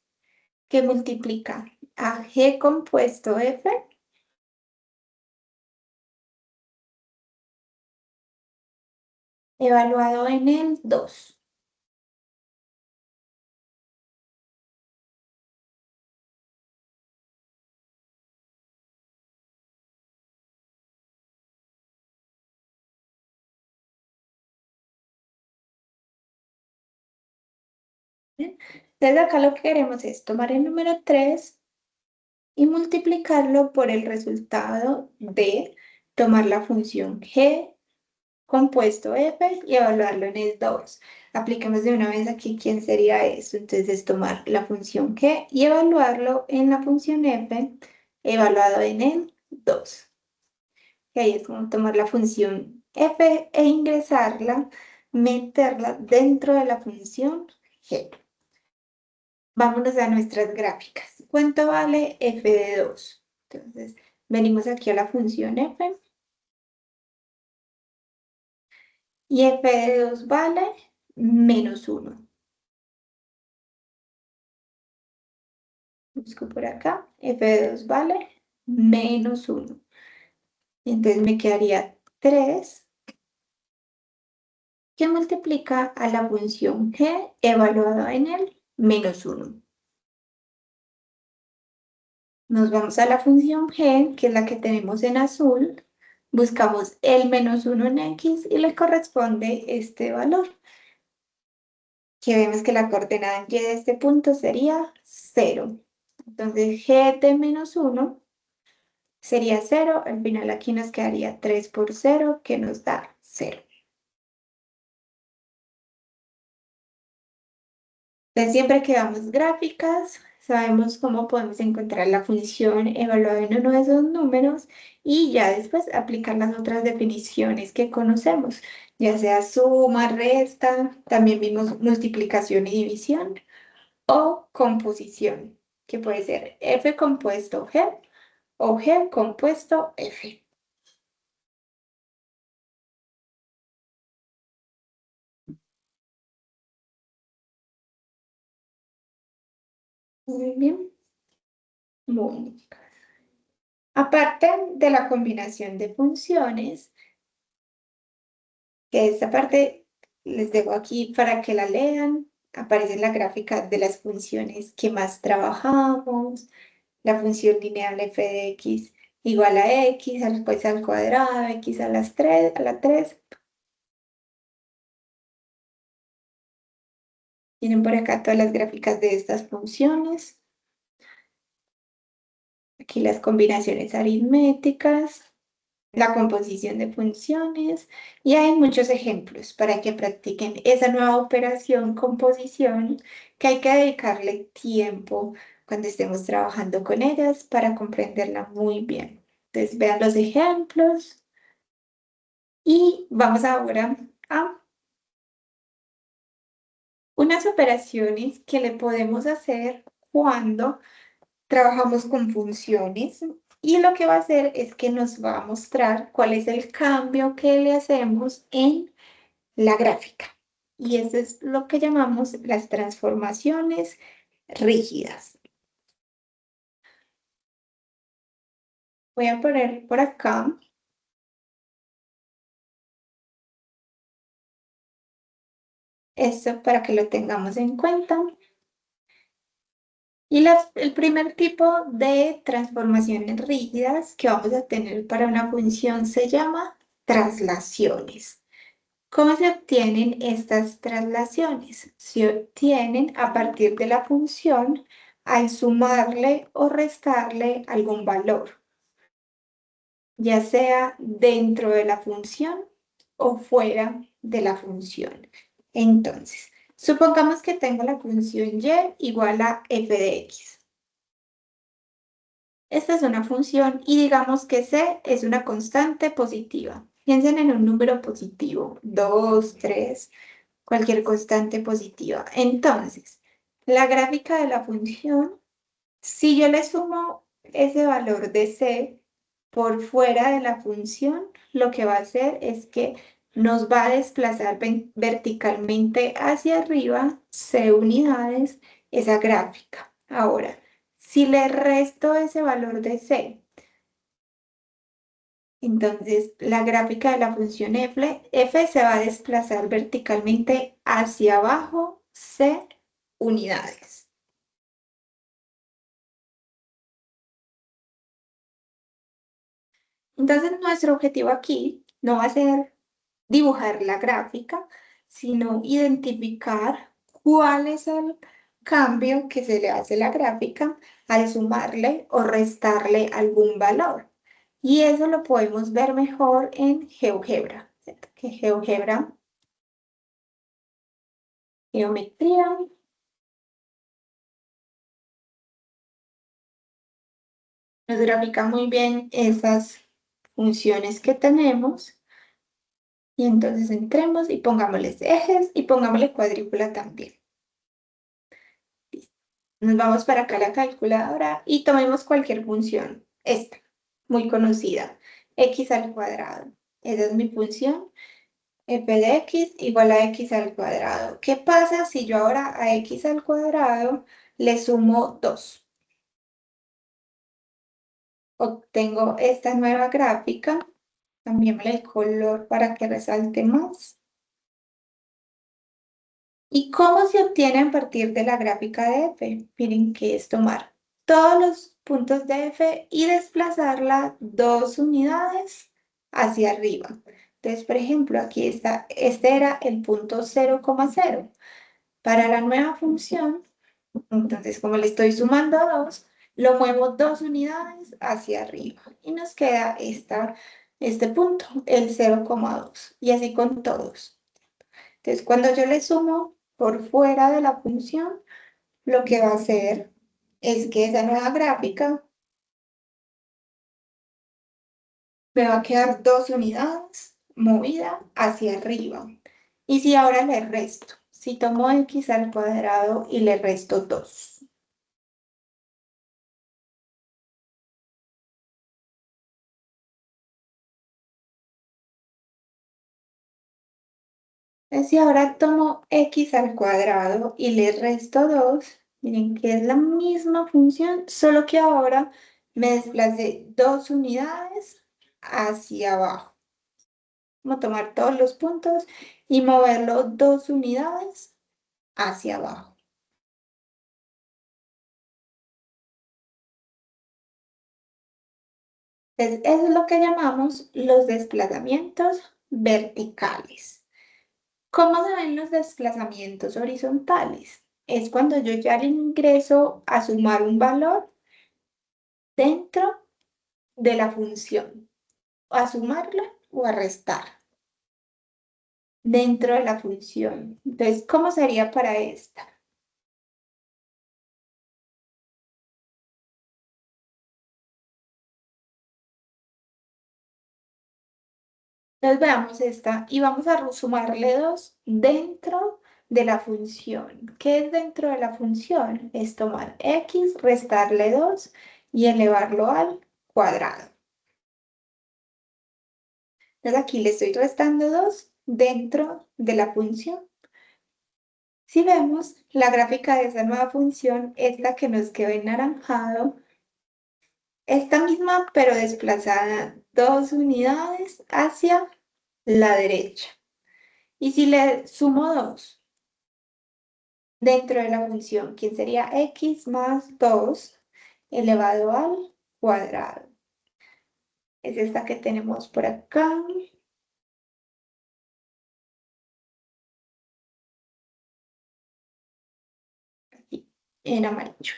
que multiplica a g compuesto f evaluado en el 2. Entonces acá lo que queremos es tomar el número 3 y multiplicarlo por el resultado de tomar la función g compuesto f y evaluarlo en el 2. Apliquemos de una vez aquí quién sería eso. Entonces es tomar la función g y evaluarlo en la función f evaluado en el 2. Y ahí es como tomar la función f e ingresarla, meterla dentro de la función g. Vámonos a nuestras gráficas. ¿Cuánto vale f de 2? Entonces, venimos aquí a la función f. Y f de 2 vale menos 1. Busco por acá. F de 2 vale menos 1. Y entonces me quedaría 3 que multiplica a la función g evaluada en el menos 1. Nos vamos a la función g, que es la que tenemos en azul. Buscamos el menos 1 en x y le corresponde este valor. que vemos que la coordenada en y de este punto sería 0. Entonces, g de menos 1 sería 0. Al final aquí nos quedaría 3 por 0, que nos da 0. Entonces, siempre que damos gráficas, sabemos cómo podemos encontrar la función evaluada en uno de esos números y ya después aplicar las otras definiciones que conocemos, ya sea suma, resta, también vimos multiplicación y división o composición, que puede ser f compuesto g o g compuesto f. Muy bien. Bueno, aparte de la combinación de funciones, que esta parte les dejo aquí para que la lean. Aparece en la gráfica de las funciones que más trabajamos, la función lineal f de x igual a x, después al cuadrado, x a las 3, a la 3. Tienen por acá todas las gráficas de estas funciones. Aquí las combinaciones aritméticas, la composición de funciones y hay muchos ejemplos para que practiquen esa nueva operación composición que hay que dedicarle tiempo cuando estemos trabajando con ellas para comprenderla muy bien. Entonces vean los ejemplos y vamos ahora a unas operaciones que le podemos hacer cuando trabajamos con funciones y lo que va a hacer es que nos va a mostrar cuál es el cambio que le hacemos en la gráfica. Y eso es lo que llamamos las transformaciones rígidas. Voy a poner por acá esto para que lo tengamos en cuenta. Y el primer tipo de transformaciones rígidas que vamos a tener para una función se llama traslaciones. ¿Cómo se obtienen estas traslaciones? Se obtienen a partir de la función al sumarle o restarle algún valor, ya sea dentro de la función o fuera de la función. Entonces, supongamos que tengo la función y igual a f de x. Esta es una función y digamos que c es una constante positiva. Piensen en un número positivo, 2, 3. Cualquier constante positiva. Entonces, la gráfica de la función, si yo le sumo ese valor de c por fuera de la función, lo que va a hacer es que nos va a desplazar verticalmente hacia arriba c unidades esa gráfica. Ahora, si le resto ese valor de c, entonces, la gráfica de la función f se va a desplazar verticalmente hacia abajo c unidades. Entonces, nuestro objetivo aquí no va a ser dibujar la gráfica, sino identificar cuál es el cambio que se le hace a la gráfica al sumarle o restarle algún valor. Y eso lo podemos ver mejor en GeoGebra, ¿cierto? Que GeoGebra, geometría, nos grafica muy bien esas funciones que tenemos. Y entonces entremos y pongámosles ejes y pongámosle cuadrícula también. Listo. Nos vamos para acá a la calculadora y tomemos cualquier función. Esta, muy conocida, x al cuadrado. Esa es mi función, f de x igual a x al cuadrado. ¿Qué pasa si yo ahora a x al cuadrado le sumo 2? Obtengo esta nueva gráfica. Cambiémosle el color para que resalte más. ¿Y cómo se obtiene a partir de la gráfica de f? Miren que es tomar todos los puntos de f y desplazarla 2 unidades hacia arriba. Entonces, por ejemplo, aquí está, este era el punto 0,0. Para la nueva función, entonces como le estoy sumando 2, lo muevo 2 unidades hacia arriba y nos queda este punto, el 0,2 y así con todos. Entonces cuando yo le sumo por fuera de la función, lo que va a hacer es que esa nueva gráfica me va a quedar 2 unidades movida hacia arriba. Y si ahora le resto, si tomo x al cuadrado y le resto 2. Si ahora tomo x al cuadrado y le resto 2, miren que es la misma función, solo que ahora me desplacé 2 unidades hacia abajo. Vamos a tomar todos los puntos y moverlo 2 unidades hacia abajo. Entonces, eso es lo que llamamos los desplazamientos verticales. ¿Cómo se ven los desplazamientos horizontales? Es cuando yo ya le ingreso a sumar un valor dentro de la función, a sumarla o a restar dentro de la función. Entonces, ¿cómo sería para esta? Entonces veamos esta y vamos a sumarle 2 dentro de la función. ¿Qué es dentro de la función? Es tomar x, restarle 2 y elevarlo al cuadrado. Entonces aquí le estoy restando 2 dentro de la función. Si vemos, la gráfica de esa nueva función es la que nos quedó en naranjado. Esta misma, pero desplazada 2 unidades hacia la derecha. Y si le sumo 2 dentro de la función, que sería x más 2 elevado al cuadrado. Es esta que tenemos por acá. Aquí, en amarillo.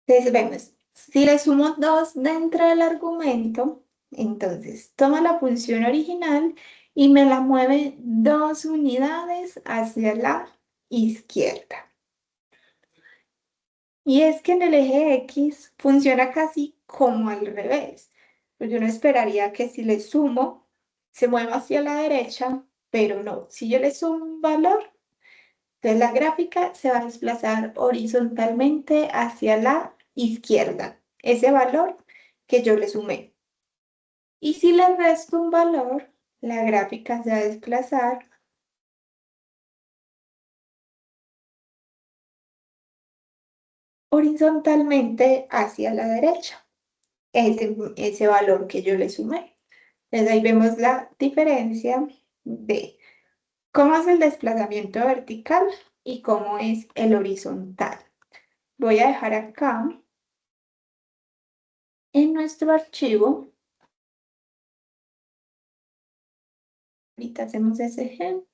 Entonces vemos, si le sumo 2 dentro del argumento, entonces toma la función original y me la mueve 2 unidades hacia la izquierda. Y es que en el eje X funciona casi como al revés, porque uno esperaría que si le sumo, se mueva hacia la derecha, pero no. Si yo le sumo un valor, entonces la gráfica se va a desplazar horizontalmente hacia la izquierda, ese valor que yo le sumé. Y si le resto un valor, la gráfica se va a desplazar horizontalmente hacia la derecha, ese valor que yo le sumé. Entonces ahí vemos la diferencia de cómo es el desplazamiento vertical y cómo es el horizontal. Voy a dejar acá en nuestro archivo, ahorita hacemos ese ejemplo,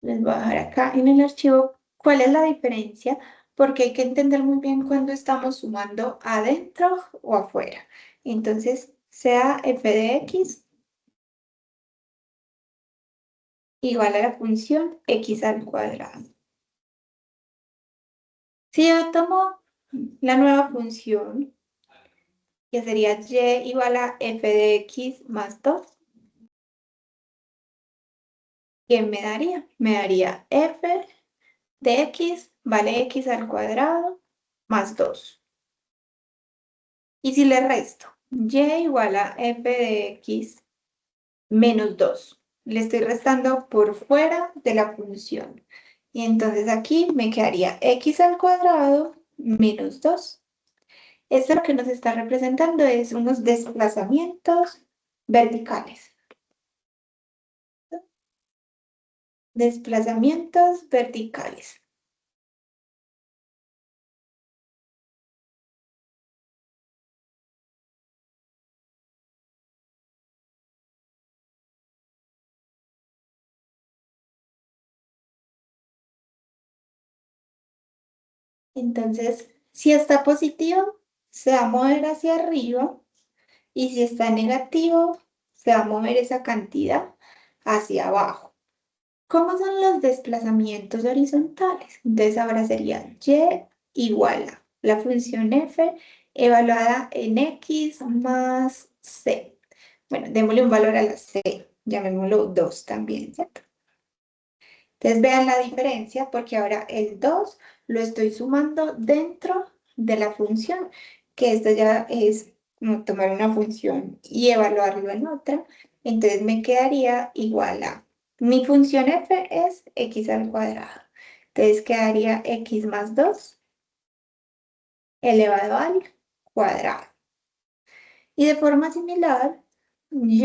les voy a dejar acá en el archivo cuál es la diferencia, porque hay que entender muy bien cuando estamos sumando adentro o afuera. Entonces, sea f de x igual a la función x al cuadrado. Si yo tomo la nueva función, que sería y igual a f de x más 2, ¿qué me daría? Me daría f de x vale x al cuadrado más 2. Y si le resto y igual a f de x menos 2, le estoy restando por fuera de la función. Y entonces aquí me quedaría x al cuadrado menos 2. Esto lo que nos está representando es unos desplazamientos verticales. Desplazamientos verticales. Entonces, si está positivo, se va a mover hacia arriba y si está negativo, se va a mover esa cantidad hacia abajo. ¿Cómo son los desplazamientos horizontales? Entonces ahora sería y igual a la función f evaluada en x más c. Bueno, démosle un valor a la c, llamémoslo 2 también, ¿cierto? Entonces vean la diferencia porque ahora el 2 lo estoy sumando dentro de la función, que esto ya es como tomar una función y evaluarlo en otra. Entonces me quedaría igual a, mi función f es x al cuadrado. Entonces quedaría x más 2 elevado al cuadrado. Y de forma similar, y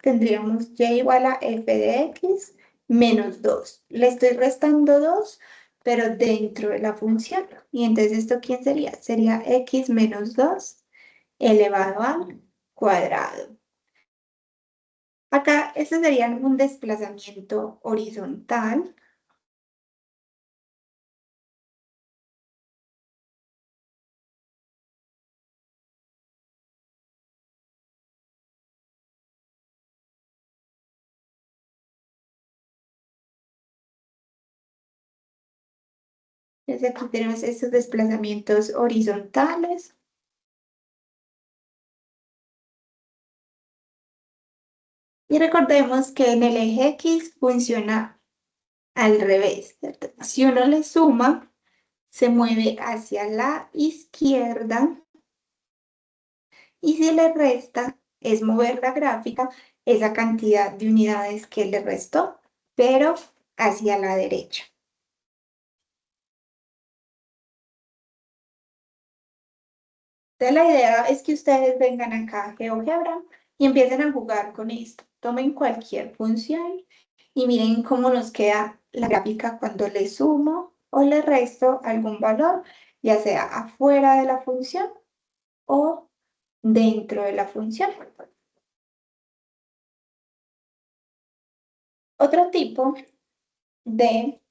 tendríamos y igual a f de x menos 2. Le estoy restando 2, pero dentro de la función. Y entonces, ¿esto quién sería? Sería x menos 2 elevado al cuadrado. Acá, este sería un desplazamiento horizontal. Entonces, aquí tenemos estos desplazamientos horizontales. Y recordemos que en el eje X funciona al revés, ¿cierto? Si uno le suma, se mueve hacia la izquierda y si le resta, es mover la gráfica esa cantidad de unidades que le restó, pero hacia la derecha. Entonces la idea es que ustedes vengan acá a GeoGebra y empiecen a jugar con esto. Tomen cualquier función y miren cómo nos queda la gráfica cuando le sumo o le resto algún valor, ya sea afuera de la función o dentro de la función. Otro tipo de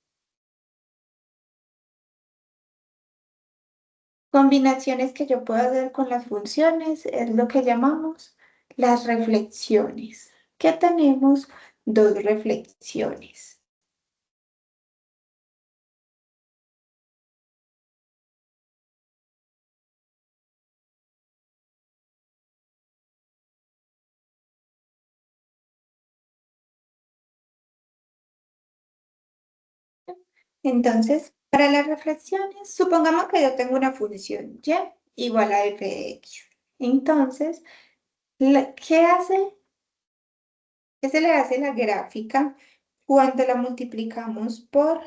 combinaciones que yo puedo hacer con las funciones es lo que llamamos las reflexiones. ¿Qué tenemos? Dos reflexiones. Entonces, para las reflexiones, supongamos que yo tengo una función y igual a f de x. Entonces, ¿qué hace? ¿Qué se le hace a la gráfica cuando la multiplicamos por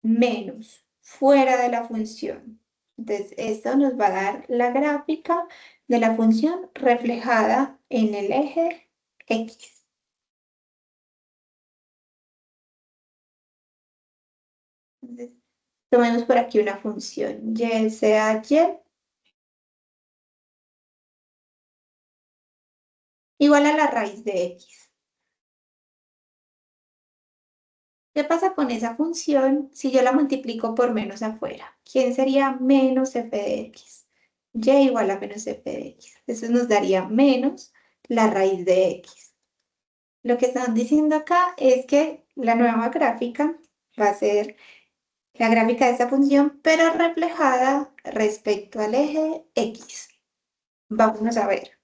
menos fuera de la función? Entonces, esto nos va a dar la gráfica de la función reflejada en el eje X. Entonces, tomemos por aquí una función y sea y igual a la raíz de X. ¿Qué pasa con esa función si yo la multiplico por menos afuera? ¿Quién sería menos f de x? Y igual a menos f de x. Eso nos daría menos la raíz de x. Lo que están diciendo acá es que la nueva gráfica va a ser la gráfica de esta función, pero reflejada respecto al eje x. Vamos a ver.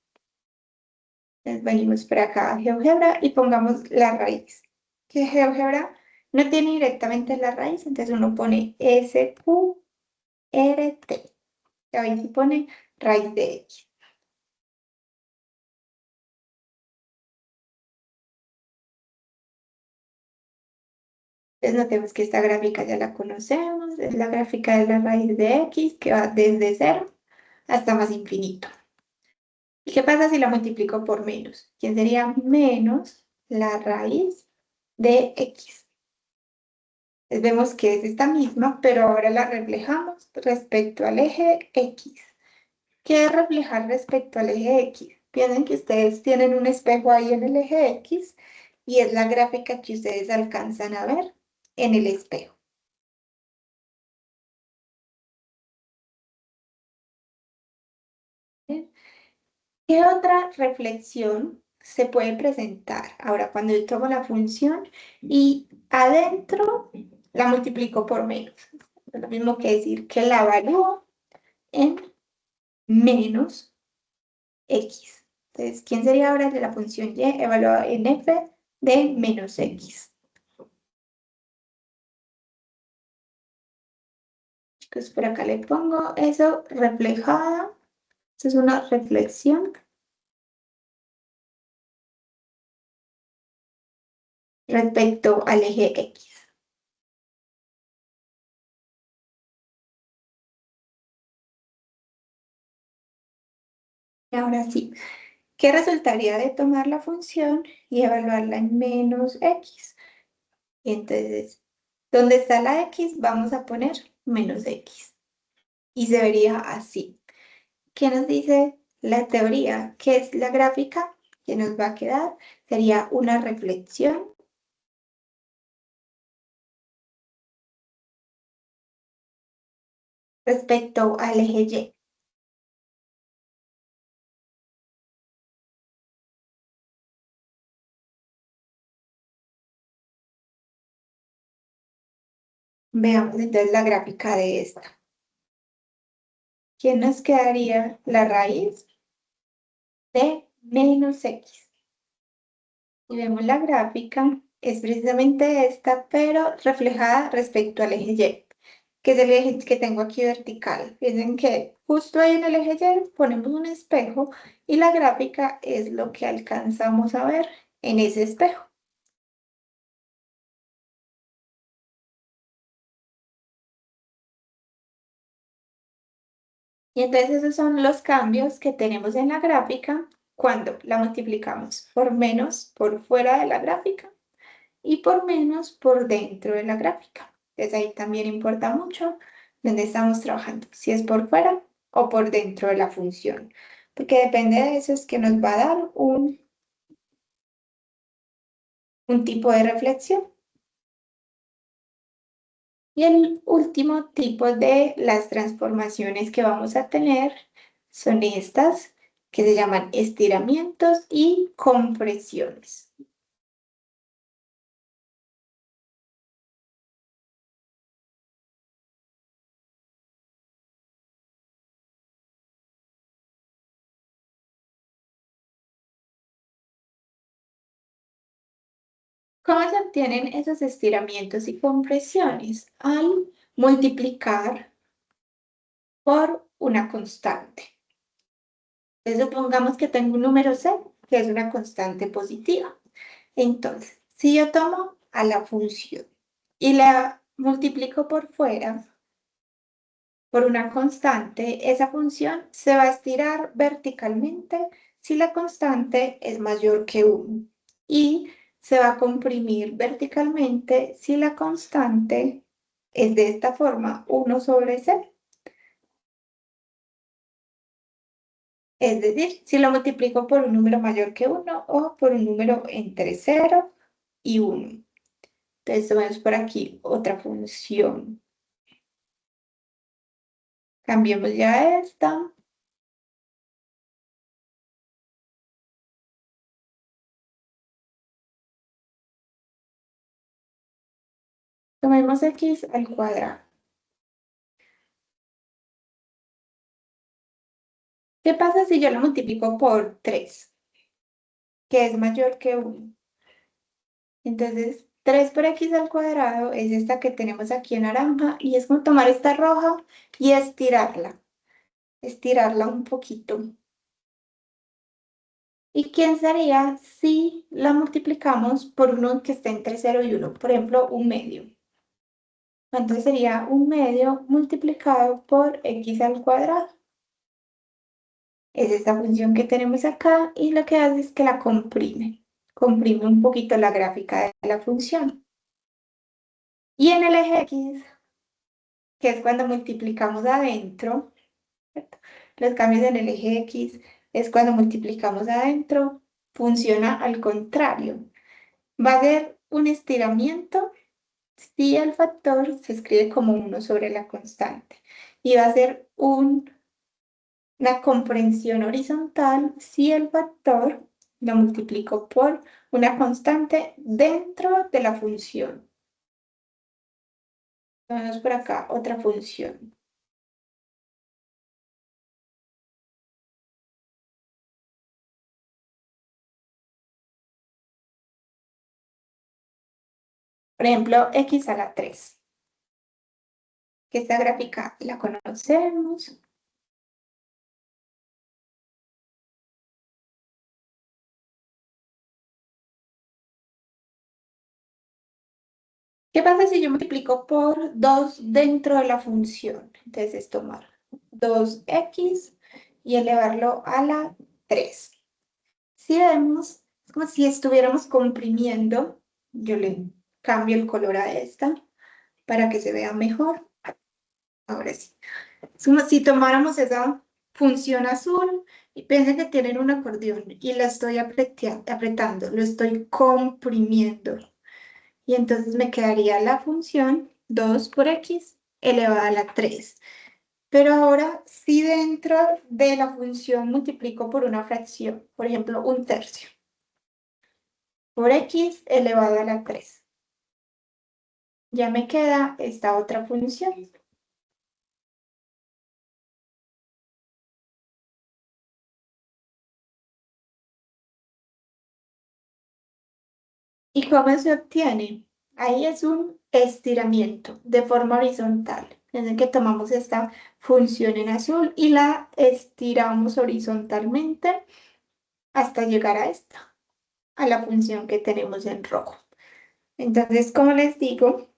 Entonces venimos por acá a GeoGebra y pongamos la raíz. Que GeoGebra no tiene directamente la raíz, entonces uno pone SQRT. Y ahí se pone raíz de X. Entonces notemos que esta gráfica ya la conocemos, es la gráfica de la raíz de X que va desde 0 hasta más infinito. ¿Y qué pasa si la multiplico por menos? ¿Quién sería menos la raíz de X? Entonces vemos que es esta misma, pero ahora la reflejamos respecto al eje X. ¿Qué es reflejar respecto al eje X? Piensen que ustedes tienen un espejo ahí en el eje X y es la gráfica que ustedes alcanzan a ver en el espejo. ¿Qué otra reflexión se puede presentar? Ahora, cuando yo tomo la función y adentro la multiplico por menos. Es lo mismo que decir que la evalúo en menos x. Entonces, ¿quién sería ahora el de la función y evaluada en f de menos x? Entonces, por acá le pongo eso reflejada. Esto es una reflexión respecto al eje x. Y ahora sí, ¿qué resultaría de tomar la función y evaluarla en menos x? Entonces, donde está la x, vamos a poner menos x. Y se vería así. ¿Qué nos dice la teoría? ¿Qué es la gráfica que nos va a quedar? Sería una reflexión respecto al eje y. Veamos entonces la gráfica de esta. ¿Quién nos quedaría la raíz de menos x? Y vemos la gráfica, es precisamente esta, pero reflejada respecto al eje y, que es el eje que tengo aquí vertical. Fíjense que justo ahí en el eje y ponemos un espejo y la gráfica es lo que alcanzamos a ver en ese espejo. Y entonces esos son los cambios que tenemos en la gráfica cuando la multiplicamos por menos por fuera de la gráfica y por menos por dentro de la gráfica. Entonces ahí también importa mucho dónde estamos trabajando, si es por fuera o por dentro de la función, porque depende de eso es que nos va a dar un tipo de reflexión. Y el último tipo de las transformaciones que vamos a tener son estas que se llaman estiramientos y compresiones. ¿Cómo se obtienen esos estiramientos y compresiones? Al multiplicar por una constante. Entonces, supongamos que tengo un número c, que es una constante positiva. Entonces, si yo tomo a la función y la multiplico por fuera, por una constante, esa función se va a estirar verticalmente si la constante es mayor que 1 y se va a comprimir verticalmente si la constante es de esta forma, 1 sobre c. Es decir, si lo multiplico por un número mayor que 1 o por un número entre 0 y 1. Entonces tomemos por aquí otra función. Cambiemos ya esta. Tomemos x al cuadrado. ¿Qué pasa si yo lo multiplico por 3, que es mayor que 1? Entonces, 3 por x al cuadrado es esta que tenemos aquí en naranja y es como tomar esta roja y estirarla un poquito. ¿Y quién sería si la multiplicamos por uno que esté entre 0 y 1? Por ejemplo, un medio. Entonces sería un medio multiplicado por x al cuadrado. Es esta función que tenemos acá y lo que hace es que la comprime. Comprime un poquito la gráfica de la función. Y en el eje x, que es cuando multiplicamos adentro, ¿cierto? Los cambios en el eje x es cuando multiplicamos adentro, funciona al contrario. Va a ser un estiramiento si el factor se escribe como 1 sobre la constante. Y va a ser un la comprensión horizontal si el factor lo multiplico por una constante dentro de la función. Tenemos por acá otra función. Por ejemplo, x a la 3, que esta gráfica la conocemos. ¿Qué pasa si yo multiplico por 2 dentro de la función? Entonces es tomar 2x y elevarlo a la 3. Si vemos, es como si estuviéramos comprimiendo. Yo le cambio el color a esta para que se vea mejor. Ahora sí. Es como si tomáramos esa función azul y piensen que tienen un acordeón y la estoy apretando, lo estoy comprimiendo. Y entonces me quedaría la función 2 por x elevada a la 3. Pero ahora, si dentro de la función multiplico por una fracción, por ejemplo, un tercio, por x elevado a la 3, ya me queda esta otra función. ¿Y cómo se obtiene? Ahí es un estiramiento de forma horizontal. Es el que tomamos esta función en azul y la estiramos horizontalmente hasta llegar a esta, a la función que tenemos en rojo. Entonces, como les digo,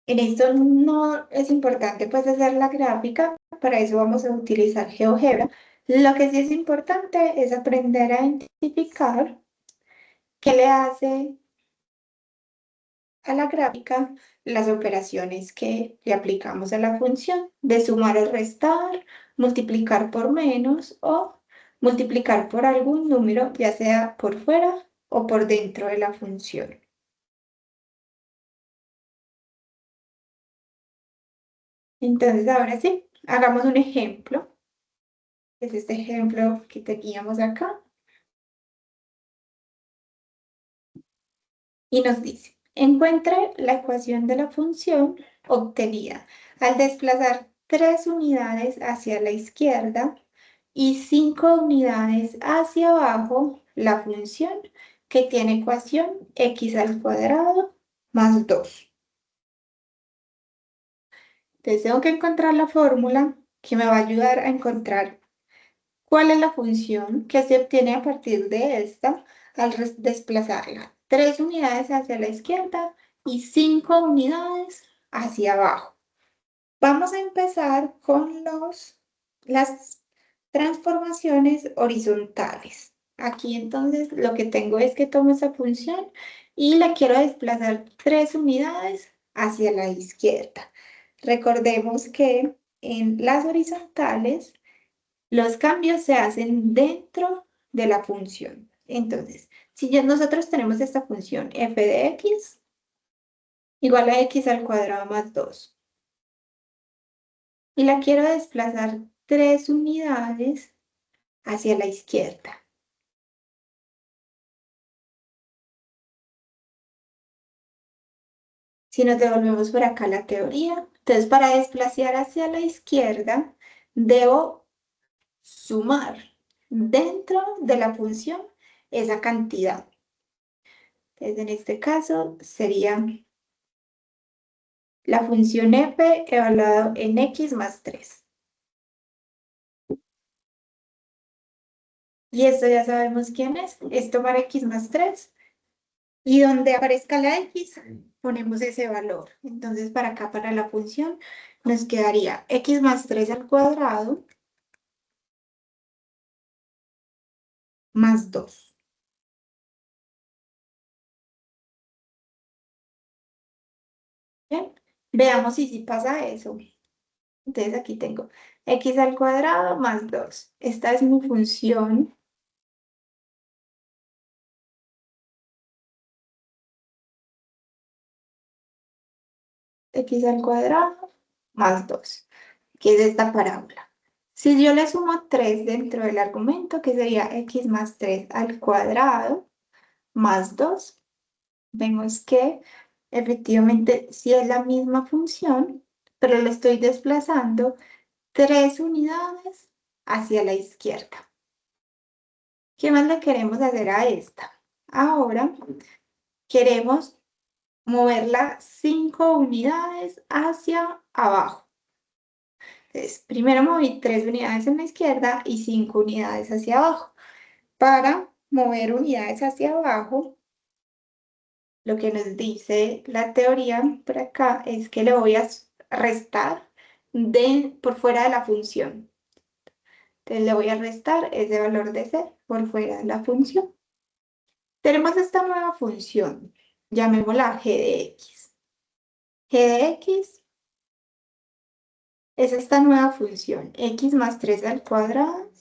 en esto no es importante pues hacer la gráfica, para eso vamos a utilizar GeoGebra. Lo que sí es importante es aprender a identificar qué le hace a la gráfica las operaciones que le aplicamos a la función de sumar o restar, multiplicar por menos o multiplicar por algún número, ya sea por fuera o por dentro de la función. Entonces, ahora sí, hagamos un ejemplo. Es este ejemplo que teníamos acá. Y nos dice, encuentre la ecuación de la función obtenida al desplazar 3 unidades hacia la izquierda y 5 unidades hacia abajo la función que tiene ecuación x al cuadrado más 2. Entonces tengo que encontrar la fórmula que me va a ayudar a encontrar cuál es la función que se obtiene a partir de esta al desplazarla 3 unidades hacia la izquierda y 5 unidades hacia abajo. Vamos a empezar con las transformaciones horizontales. Aquí entonces lo que tengo es que tomo esa función y la quiero desplazar 3 unidades hacia la izquierda. Recordemos que en las horizontales los cambios se hacen dentro de la función. Entonces, si nosotros tenemos esta función f de x igual a x al cuadrado más 2 y la quiero desplazar 3 unidades hacia la izquierda. Si nos devolvemos por acá a la teoría, entonces para desplazar hacia la izquierda, debo sumar dentro de la función esa cantidad. Entonces, en este caso sería la función f evaluado en x más 3. Y esto ya sabemos quién es tomar x más 3. Y donde aparezca la x, ponemos ese valor. Entonces, para acá, para la función, nos quedaría x más 3 al cuadrado más 2. ¿Bien? Veamos si pasa eso. Entonces, aquí tengo x al cuadrado más 2. Esta es mi función x al cuadrado más 2. que es esta parábola. Si yo le sumo 3 dentro del argumento, que sería x más 3 al cuadrado más 2, vemos que efectivamente sí es la misma función, pero le estoy desplazando 3 unidades hacia la izquierda. ¿Qué más le queremos hacer a esta? Ahora queremos moverla 5 unidades hacia abajo. Entonces, primero moví 3 unidades en la izquierda y 5 unidades hacia abajo. Para mover unidades hacia abajo, lo que nos dice la teoría por acá es que le voy a restar por fuera de la función. Entonces le voy a restar ese valor de c por fuera de la función. Tenemos esta nueva función, llamémosla g de x. G de x es esta nueva función, x más 3 al cuadrado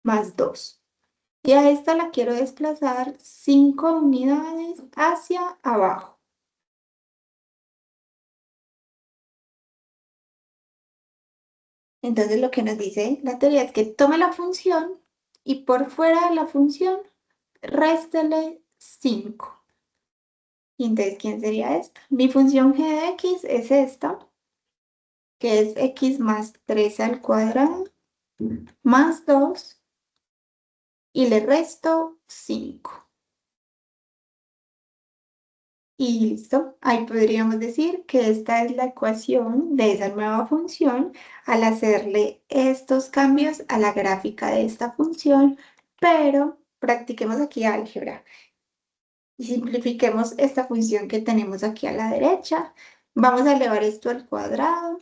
más 2. Y a esta la quiero desplazar 5 unidades hacia abajo. Entonces lo que nos dice la teoría es que tome la función y por fuera de la función réstele 5. Y entonces, ¿quién sería esta? Mi función g de x es esta, que es x más 3 al cuadrado más 2 y le resto 5. Y listo, ahí podríamos decir que esta es la ecuación de esa nueva función al hacerle estos cambios a la gráfica de esta función, pero practiquemos aquí álgebra y simplifiquemos esta función que tenemos aquí a la derecha. Vamos a elevar esto al cuadrado,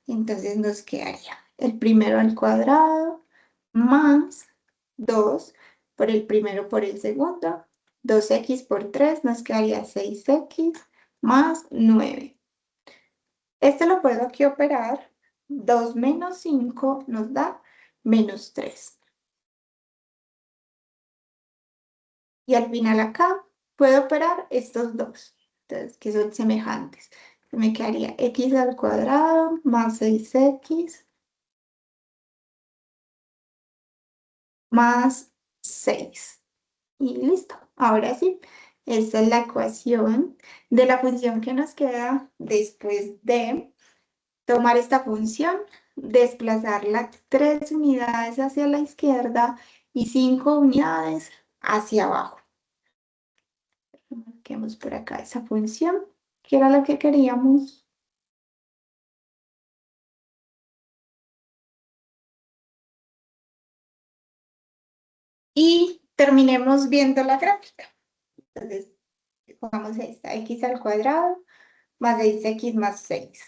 entonces nos quedaría el primero al cuadrado más 2 por el primero por el segundo. 2x por 3 nos quedaría 6x más 9. Este lo puedo aquí operar. 2 menos 5 nos da menos 3. Y al final acá puedo operar estos dos, entonces, que son semejantes. Me quedaría x al cuadrado más 6x más 6. Y listo. Ahora sí, esta es la ecuación de la función que nos queda después de tomar esta función, desplazarla 3 unidades hacia la izquierda y 5 unidades hacia abajo. Marquemos por acá esa función, que era la que queríamos. Y terminemos viendo la gráfica. Entonces, pongamos esta, x al cuadrado más 6x más 6.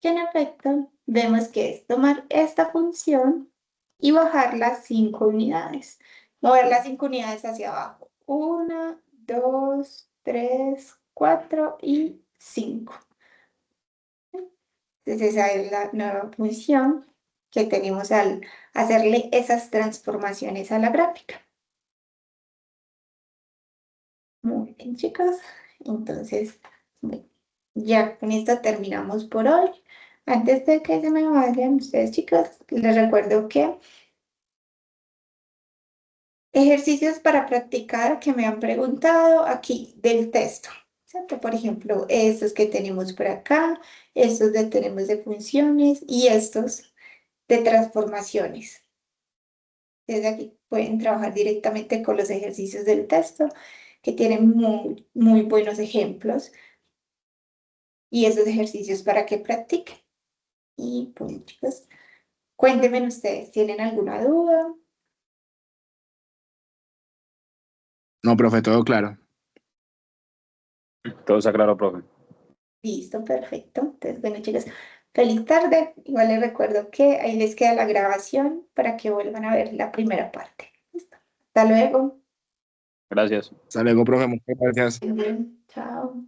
Que en efecto, vemos que es tomar esta función y bajarla 5 unidades. Mover las 5 unidades hacia abajo. 1, 2, 3, 4 y 5. Entonces esa es la nueva función que tenemos al hacerle esas transformaciones a la gráfica. Muy bien, chicos. Entonces, bueno, ya con esto terminamos por hoy. Antes de que se me vayan ustedes, chicos, les recuerdo que ejercicios para practicar que me han preguntado aquí del texto, ¿cierto? Por ejemplo, estos que tenemos por acá, estos de tenemos de funciones y estos de transformaciones. Desde aquí pueden trabajar directamente con los ejercicios del texto, que tienen muy, muy buenos ejemplos y esos ejercicios para que practiquen. Y pues, chicos, cuéntenme ustedes, ¿tienen alguna duda? No, profe, todo claro. Todo está claro, profe. Listo, perfecto. Entonces, bueno, chicos, feliz tarde. Igual les recuerdo que ahí les queda la grabación para que vuelvan a ver la primera parte. Listo. Hasta luego. Gracias. Hasta luego, profe, muchas gracias. Muy bien. Chao.